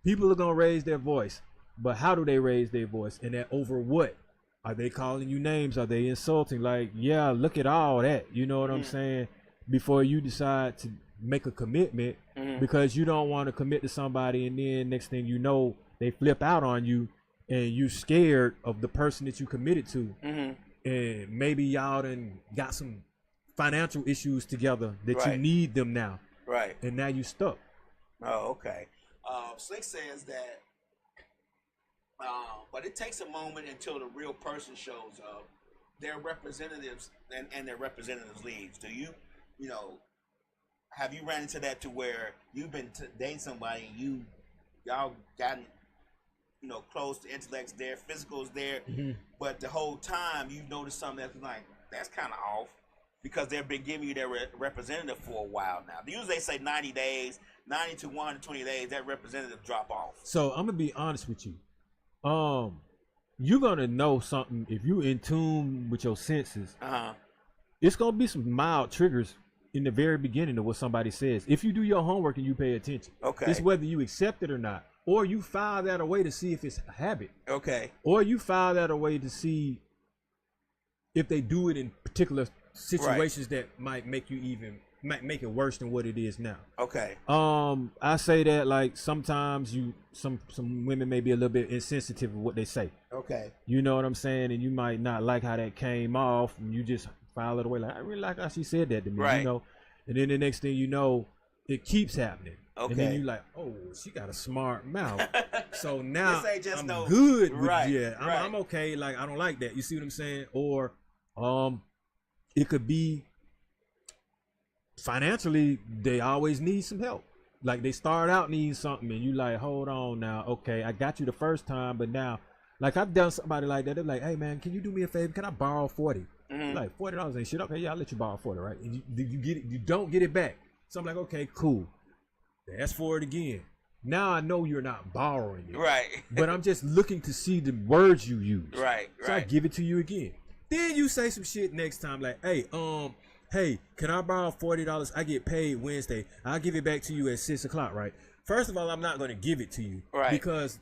People are gonna raise their voice, but how do they raise their voice, and that over what? Are they calling you names? Are they insulting? Like, yeah, look at all that. You know what I'm saying? Before you decide to make a commitment, because you don't want to commit to somebody, and then next thing you know, they flip out on you, and you scared of the person that you committed to, and maybe y'all done got some financial issues together that you need them now, right? And now you stuck. Oh, okay. Slick says that. But it takes a moment until the real person shows up. Their representatives and their representatives leaves. Do you have you ran into that to where you've been dating somebody and y'all gotten close to intellects there, physical's there, but the whole time you notice something that's like that's kind of off because they've been giving you their representative for a while now. Usually they say 90 days, 90 to 120 days, that representative drop off. So I'm gonna be honest with you. You're gonna know something if you in tune with your senses. It's gonna be some mild triggers in the very beginning of what somebody says. If you do your homework and you pay attention, it's whether you accept it or not, or you file that away to see if it's a habit. Or you file that away to see if they do it in particular situations that might make you even make it worse than what it is now. Okay. I say that like sometimes some women may be a little bit insensitive of what they say. Okay. You know what I'm saying? And you might not like how that came off, and you just file it away like, I really like how she said that to me. Right. You know, and then the next thing you know, it keeps happening. Okay. And then you like, oh, she got a smart mouth. So now This ain't just I'm no- good with Right, right. I'm okay. Like I don't like that. You see what I'm saying? Or it could be financially they always need some help. Like they start out needing something and you like, hold on now, okay, I got you the first time, but now like I've done somebody like that. They're like, hey man, can you do me a favor? Can I borrow 40? Like $40 ain't shit. Okay, yeah, I'll let you borrow 40, right? And you get it, you don't get it back. So I'm like, okay, cool. Ask for it again. Now I know you're not borrowing it. Right. But I'm just looking to see the words you use. Right. So I give it to you again. Then you say some shit next time like, hey, can I borrow $40? I get paid Wednesday. I'll give it back to you at 6 o'clock, right? First of all, I'm not going to give it to you. Right. Because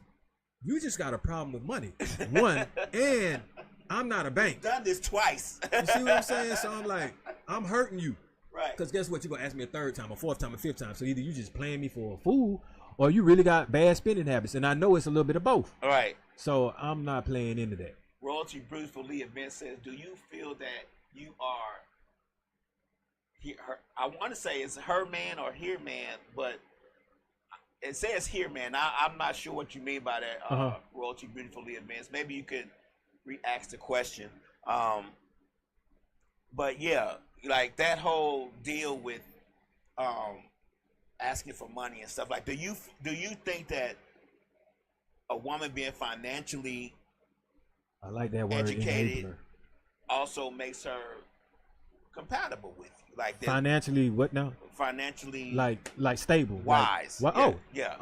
you just got a problem with money. One, and I'm not a bank. Done this twice. You see what I'm saying? So I'm like, I'm hurting you. Right. Because guess what? You're going to ask me a third time, a fourth time, a fifth time. So either you just playing me for a fool or you really got bad spending habits. And I know it's a little bit of both. All right. So I'm not playing into that. Royalty Beautifully event says, do you feel that you are, I want to say it's her man or here man, but it says here man. I'm not sure what you mean by that, Royalty Beautifully events. Maybe you could re-ask the question. But yeah, like that whole deal with asking for money and stuff. Like, do you think that a woman being financially I like that word, educated enabler. also makes her compatible with you? Like that, Financially, what now? financially Like stable. wise. Like, Yeah.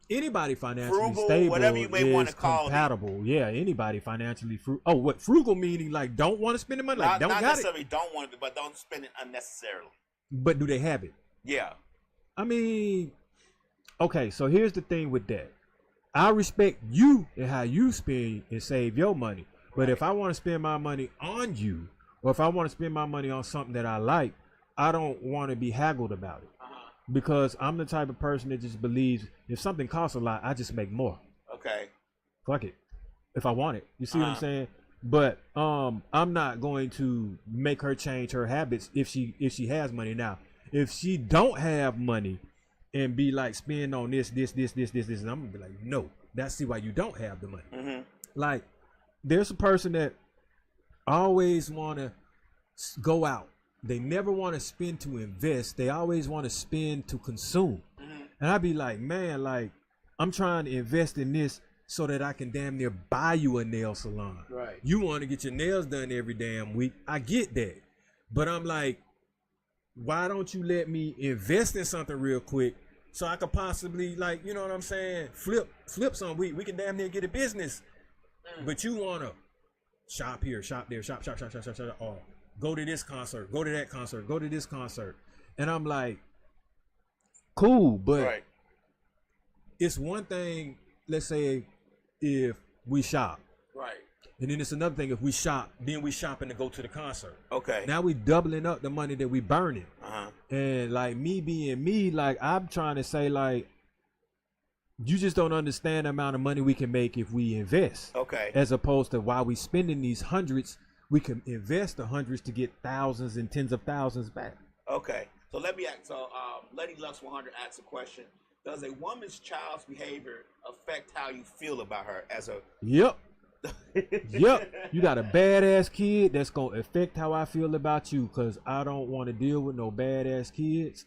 Anybody financially Frugal, stable whatever you may is wanna call it. compatible. Yeah, anybody financially what frugal meaning? Like don't want to spend the money. Like not don't got necessarily don't want it, but don't spend it unnecessarily. But do they have it? Yeah. I mean, okay. So here's the thing with that. I respect you and how you spend and save your money. But if I want to spend my money on you, or if I want to spend my money on something that I like, I don't want to be haggled about it. Because I'm the type of person that just believes if something costs a lot, I just make more. Okay. Fuck it. If I want it. You see what I'm saying? But I'm not going to make her change her habits if she has money. Now, if she don't have money and be like spend on this, and I'm gonna be like, no, that's why you don't have the money. Like, there's a person that always wanna go out. They never want to spend to invest. They always want to spend to consume. And I'd be like, man, like, I'm trying to invest in this so that I can damn near buy you a nail salon. Right. You want to get your nails done every damn week. I get that. But I'm like, why don't you let me invest in something real quick so I could possibly, like, you know what I'm saying, flip some. We can damn near get a business. But you want to shop here, shop there, shop, or go to this concert, go to that concert, go to this concert. And I'm like, cool, but it's one thing, let's say, if we shop. Right. And then it's another thing if we shop, then we shopping to go to the concert. Okay. Now we doubling up the money that we burning. And like me being me, like I'm trying to say, like, you just don't understand the amount of money we can make if we invest. Okay. As opposed to while we spending these hundreds, we can invest the hundreds to get thousands and tens of thousands back. Okay. So let me ask. So, Lady Lux 100 asks a question: does a woman's child's behavior affect how you feel about her as a? Yep. Yep. You got a badass kid that's gonna affect how I feel about you, because I don't want to deal with no badass kids.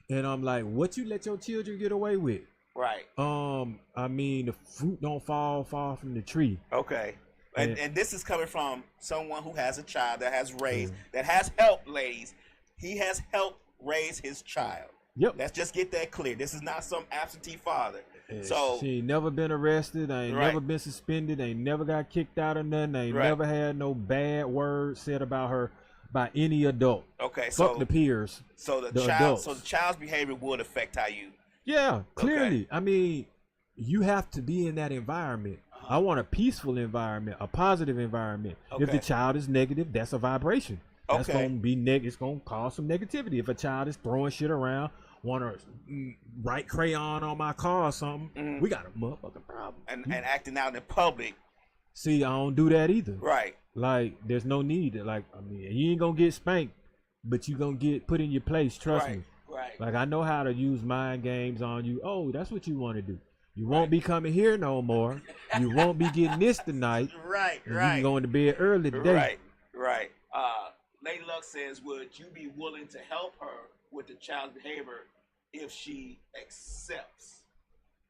And I'm like, what you let your children get away with? Right. I mean, the fruit don't fall far from the tree. Okay. And this is coming from someone who has a child that has raised, that has helped, ladies. He has helped raise his child. Yep. Let's just get that clear. This is not some absentee father. So she ain't never been arrested. I ain't never been suspended. Ain't never got kicked out of nothing. Ain't never had no bad words said about her by any adult. Okay. Fuck the peers. So the child's behavior would affect how you. Yeah, clearly. Okay. I mean, you have to be in that environment. I want a peaceful environment, a positive environment. Okay. If the child is negative, that's a vibration. That's gonna be it's gonna cause some negativity. If a child is throwing shit around, want to write crayon on my car or something, we got a motherfucking problem. And acting out in public. See, I don't do that either. Right. Like, there's no need to, like, I mean, you ain't gonna get spanked, but you gonna get put in your place, trust me. Right. Like, I know how to use mind games on you. Oh, that's what you want to do. You won't be coming here no more. You won't be getting this tonight. Right. You can go into bed early today. Right. Lady Luck says, would you be willing to help her with the child's behavior if she accepts?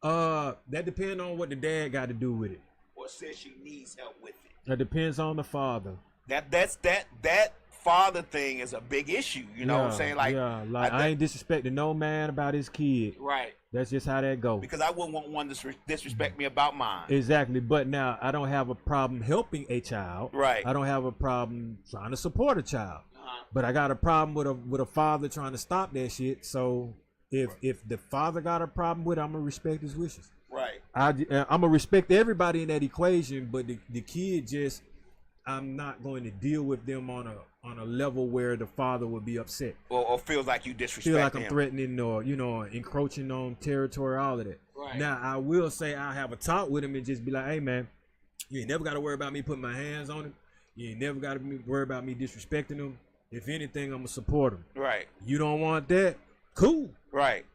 That depends on what the dad got to do with it. Or says she needs help with it. That depends on the father. That father thing is a big issue. You know what I'm saying? Like, I ain't disrespecting no man about his kid. Right. That's just how that goes. Because I wouldn't want one to disrespect me about mine. Exactly. But now I don't have a problem helping a child. Right. I don't have a problem trying to support a child. But I got a problem with a father trying to stop that shit. So if the father got a problem with it, I'm gonna respect his wishes. Right. I'm gonna respect everybody in that equation, but the kid just, I'm not going to deal with them on a level where the father would be upset or feels like you disrespect feel like him. I'm threatening or encroaching on territory, all of that. Right. Now I will say I'll have a talk with him and just be like, hey man, you ain't never got to worry about me putting my hands on him. You ain't never got to worry about me disrespecting him. If anything, I'm gonna support him. Right. You don't want that? Cool. Right.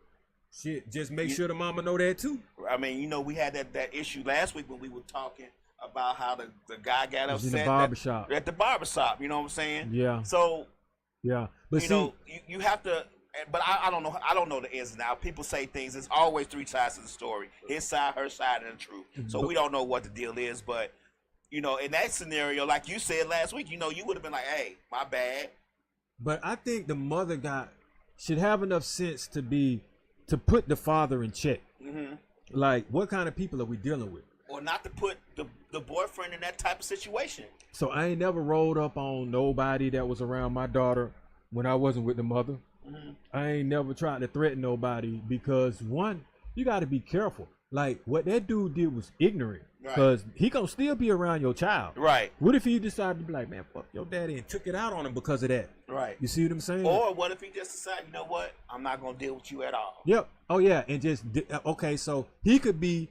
Shit, just make sure the mama know that too. I mean, we had that issue last week when we were talking about how the guy got upset in the barbershop. at the barbershop. You know what I'm saying? Yeah. So, but you have to. But I don't know. I don't know the ins and outs. People say things. There's always three sides to the story: his side, her side, and the truth. So we don't know what the deal is. But in that scenario, like you said last week, you would have been like, "Hey, my bad." But I think the mother should have enough sense to put the father in check. Mm-hmm. Like, what kind of people are we dealing with? Or not to put the boyfriend in that type of situation. So I ain't never rolled up on nobody that was around my daughter when I wasn't with the mother. Mm-hmm. I ain't never tried to threaten nobody because, one, you got to be careful. Like, what that dude did was ignorant. Because he gonna still be around your child. Right. What if he decided to be like, man, fuck your daddy, and took it out on him because of that? Right. You see what I'm saying? Or what if he just decided, you know what, I'm not gonna deal with you at all. Yep. Oh yeah, and just okay. So he could be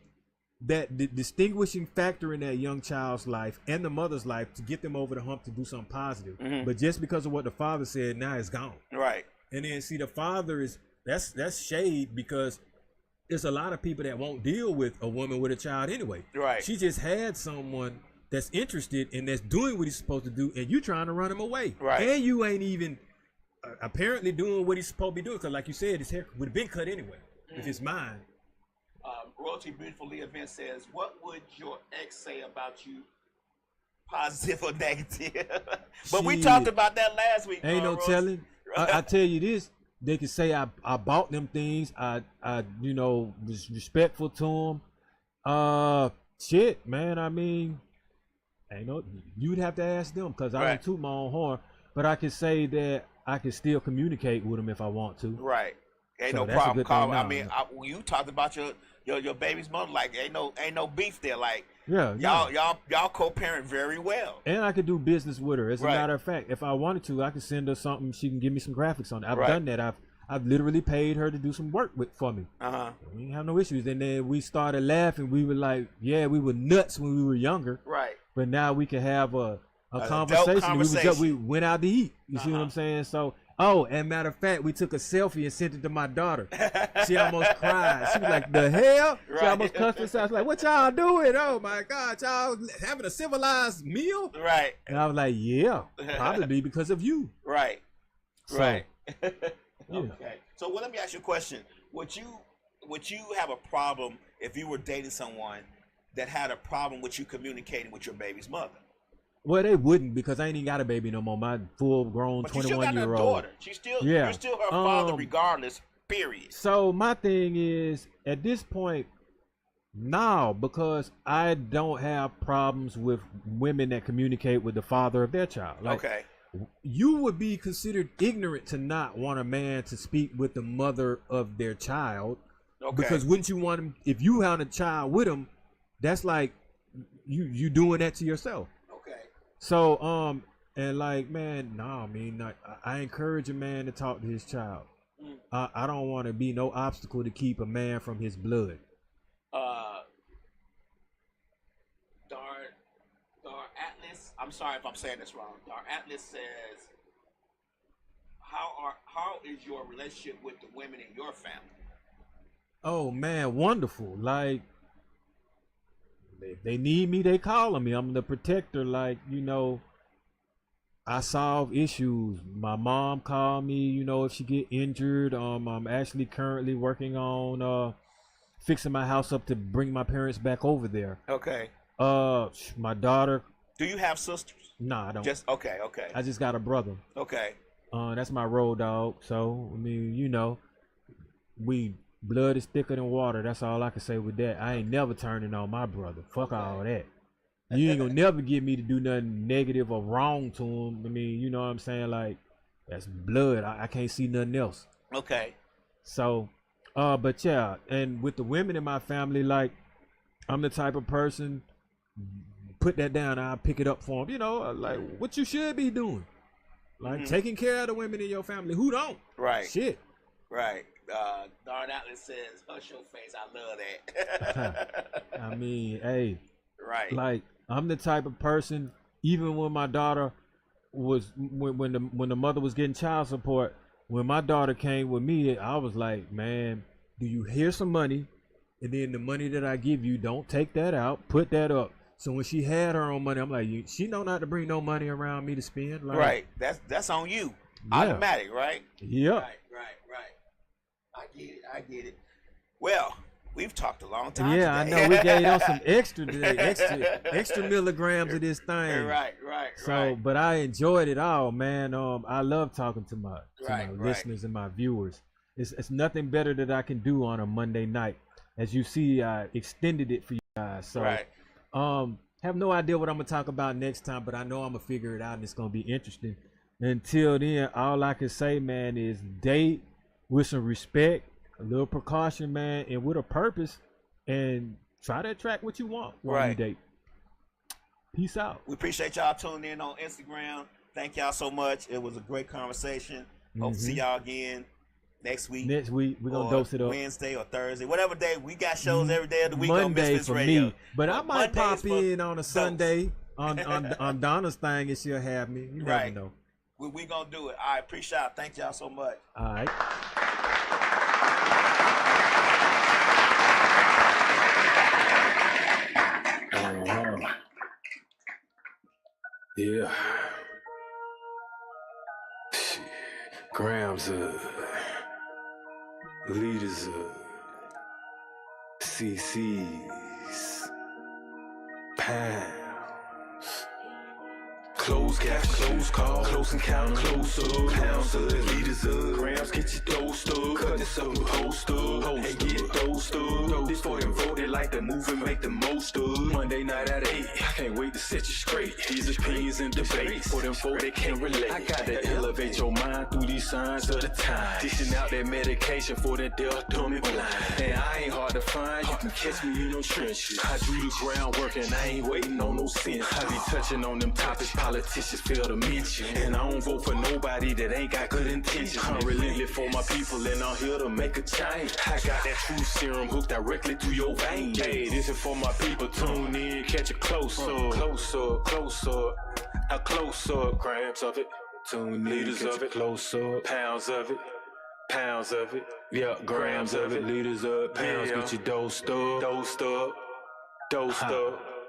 that distinguishing factor in that young child's life and the mother's life to get them over the hump to do something positive. Mm-hmm. But just because of what the father said, now it's gone. Right. And then see, the father that's shade because there's a lot of people that won't deal with a woman with a child anyway. Right. She just had someone that's interested and that's doing what he's supposed to do, and you trying to run him away. Right. And you ain't even apparently doing what he's supposed to be doing, because like you said, his hair would have been cut anyway if it's mine. Royalty Beautifully event says, what would your ex say about you, positive or negative? But we talked about that last week. Ain't no Royalty. Telling. I tell you this. They could say I bought them things. I was respectful to them. Shit, man. I mean, you'd have to ask them because I don't toot my own horn. But I can say that I can still communicate with them if I want to. Right. Ain't no problem, Carl. I mean, you talked about your baby's mother. Like, ain't no beef there. Like, y'all co-parent very well. And I could do business with her. As a matter of fact, if I wanted to, I could send her something. She can give me some graphics on it. I've done that. I've literally paid her to do some work for me. We didn't have no issues. And then we started laughing. We were like, yeah, we were nuts when we were younger. Right. But now we can have a conversation. We went out to eat. You see what I'm saying? So. Oh, and matter of fact, we took a selfie and sent it to my daughter. She almost cried. She was like, the hell? She almost cussed herself. She was like, what y'all doing? Oh, my God. Y'all having a civilized meal? Right. And I was like, yeah, probably because of you. Right. Right. Okay. So let me ask you a question. Would you have a problem if you were dating someone that had a problem with you communicating with your baby's mother? Well, they wouldn't because I ain't even got a baby no more. My full-grown 21-year-old daughter. You're still her father regardless, period. So my thing is, at this point, no, because I don't have problems with women that communicate with the father of their child. Like, okay. You would be considered ignorant to not want a man to speak with the mother of their child. Okay. Because wouldn't you want him, if you had a child with him, that's like you doing that to yourself. So, And like, man, no, I mean, like, I encourage a man to talk to his child. I don't want to be no obstacle to keep a man from his blood. Dar Atlas, I'm sorry if I'm saying this wrong. Dar Atlas says, how is your relationship with the women in your family? Oh man, wonderful. Like, if they need me, they calling me. I'm the protector. Like, you know, I solve issues. My mom called me, you know, if she get injured. I'm actually currently working on fixing my house up to bring my parents back over there. Okay. My daughter. Do you have sisters? Nah, I don't. Just okay. I just got a brother. Okay. That's my road dog. So I mean, you know, blood is thicker than water. That's all I can say with that. I ain't never turning on my brother. Fuck all that. You ain't gonna never get me to do nothing negative or wrong to him. I mean, you know what I'm saying? Like, that's blood. I can't see nothing else. Okay. So, but yeah, and with the women in my family, like, I'm the type of person, put that down, I'll pick it up for them. You know, like, what you should be doing. Like, taking care of the women in your family. Who don't? Right. Shit. Right. Darn Atlas says, hush your face. I love that. I mean, hey. Right. Like, I'm the type of person, even when my daughter was, when the mother was getting child support, when my daughter came with me, I was like, man, do you hear some money? And then the money that I give you, don't take that out, put that up. So when she had her own money, I'm like, she know not to bring no money around me to spend. Like, right. That's on you. Yeah. Automatic, right? Yep. Right. I get it. Well, we've talked a long time. Yeah, today. I know. We gave them some extra milligrams of this thing. Right. So, but I enjoyed it all, man. I love talking to my listeners and my viewers. It's nothing better that I can do on a Monday night. As you see, I extended it for you guys. So, have no idea what I'm gonna talk about next time, but I know I'm gonna figure it out and it's gonna be interesting. Until then, all I can say, man, is date with some respect, a little precaution, man, and with a purpose, and try to attract what you want while you date. Peace out. We appreciate y'all tuning in on Instagram. Thank y'all so much. It was a great conversation. Hope to see y'all again next week. We're gonna dose it up. Wednesday or Thursday, whatever day. We got shows every day of the week Monday on Misfits for Radio. Me, but I might pop in on a Sunday on Donna's thing if she'll have me. You never know. We gonna do it. I appreciate it. Thank y'all so much. All right. Yeah. Grams of leaders of CCs, pounds. Close cash, close call, close encounter, close up, pounds of leaders of grams, get your dosed up, cut this up, post up, and get dosed up. This for them voted like the movement, make the most of. Monday night at 8, I can't wait to set you straight. These opinions and debates for them folk that can't relate. I gotta elevate your mind through these signs of the time. Dishing out that medication for that deaf, dumb and blind. And I ain't hard to find, you can catch me in them trenches. I do the groundwork and I ain't waiting on no sense. I be touching on them topics politicians fail to mention. And I don't vote for nobody that ain't got good intentions. I'm relentless for my people and I'm here to make a change. I got that true serum hooked directly to your veins. Hey, this is for my people. Tune in, catch a close up, close up, close up, a close up, grams of it. Tune in, liters of it, close up, pounds of it. Pounds of it, yeah, grams of it, liters up, pounds, get your dosed up, dosed up, dosed up.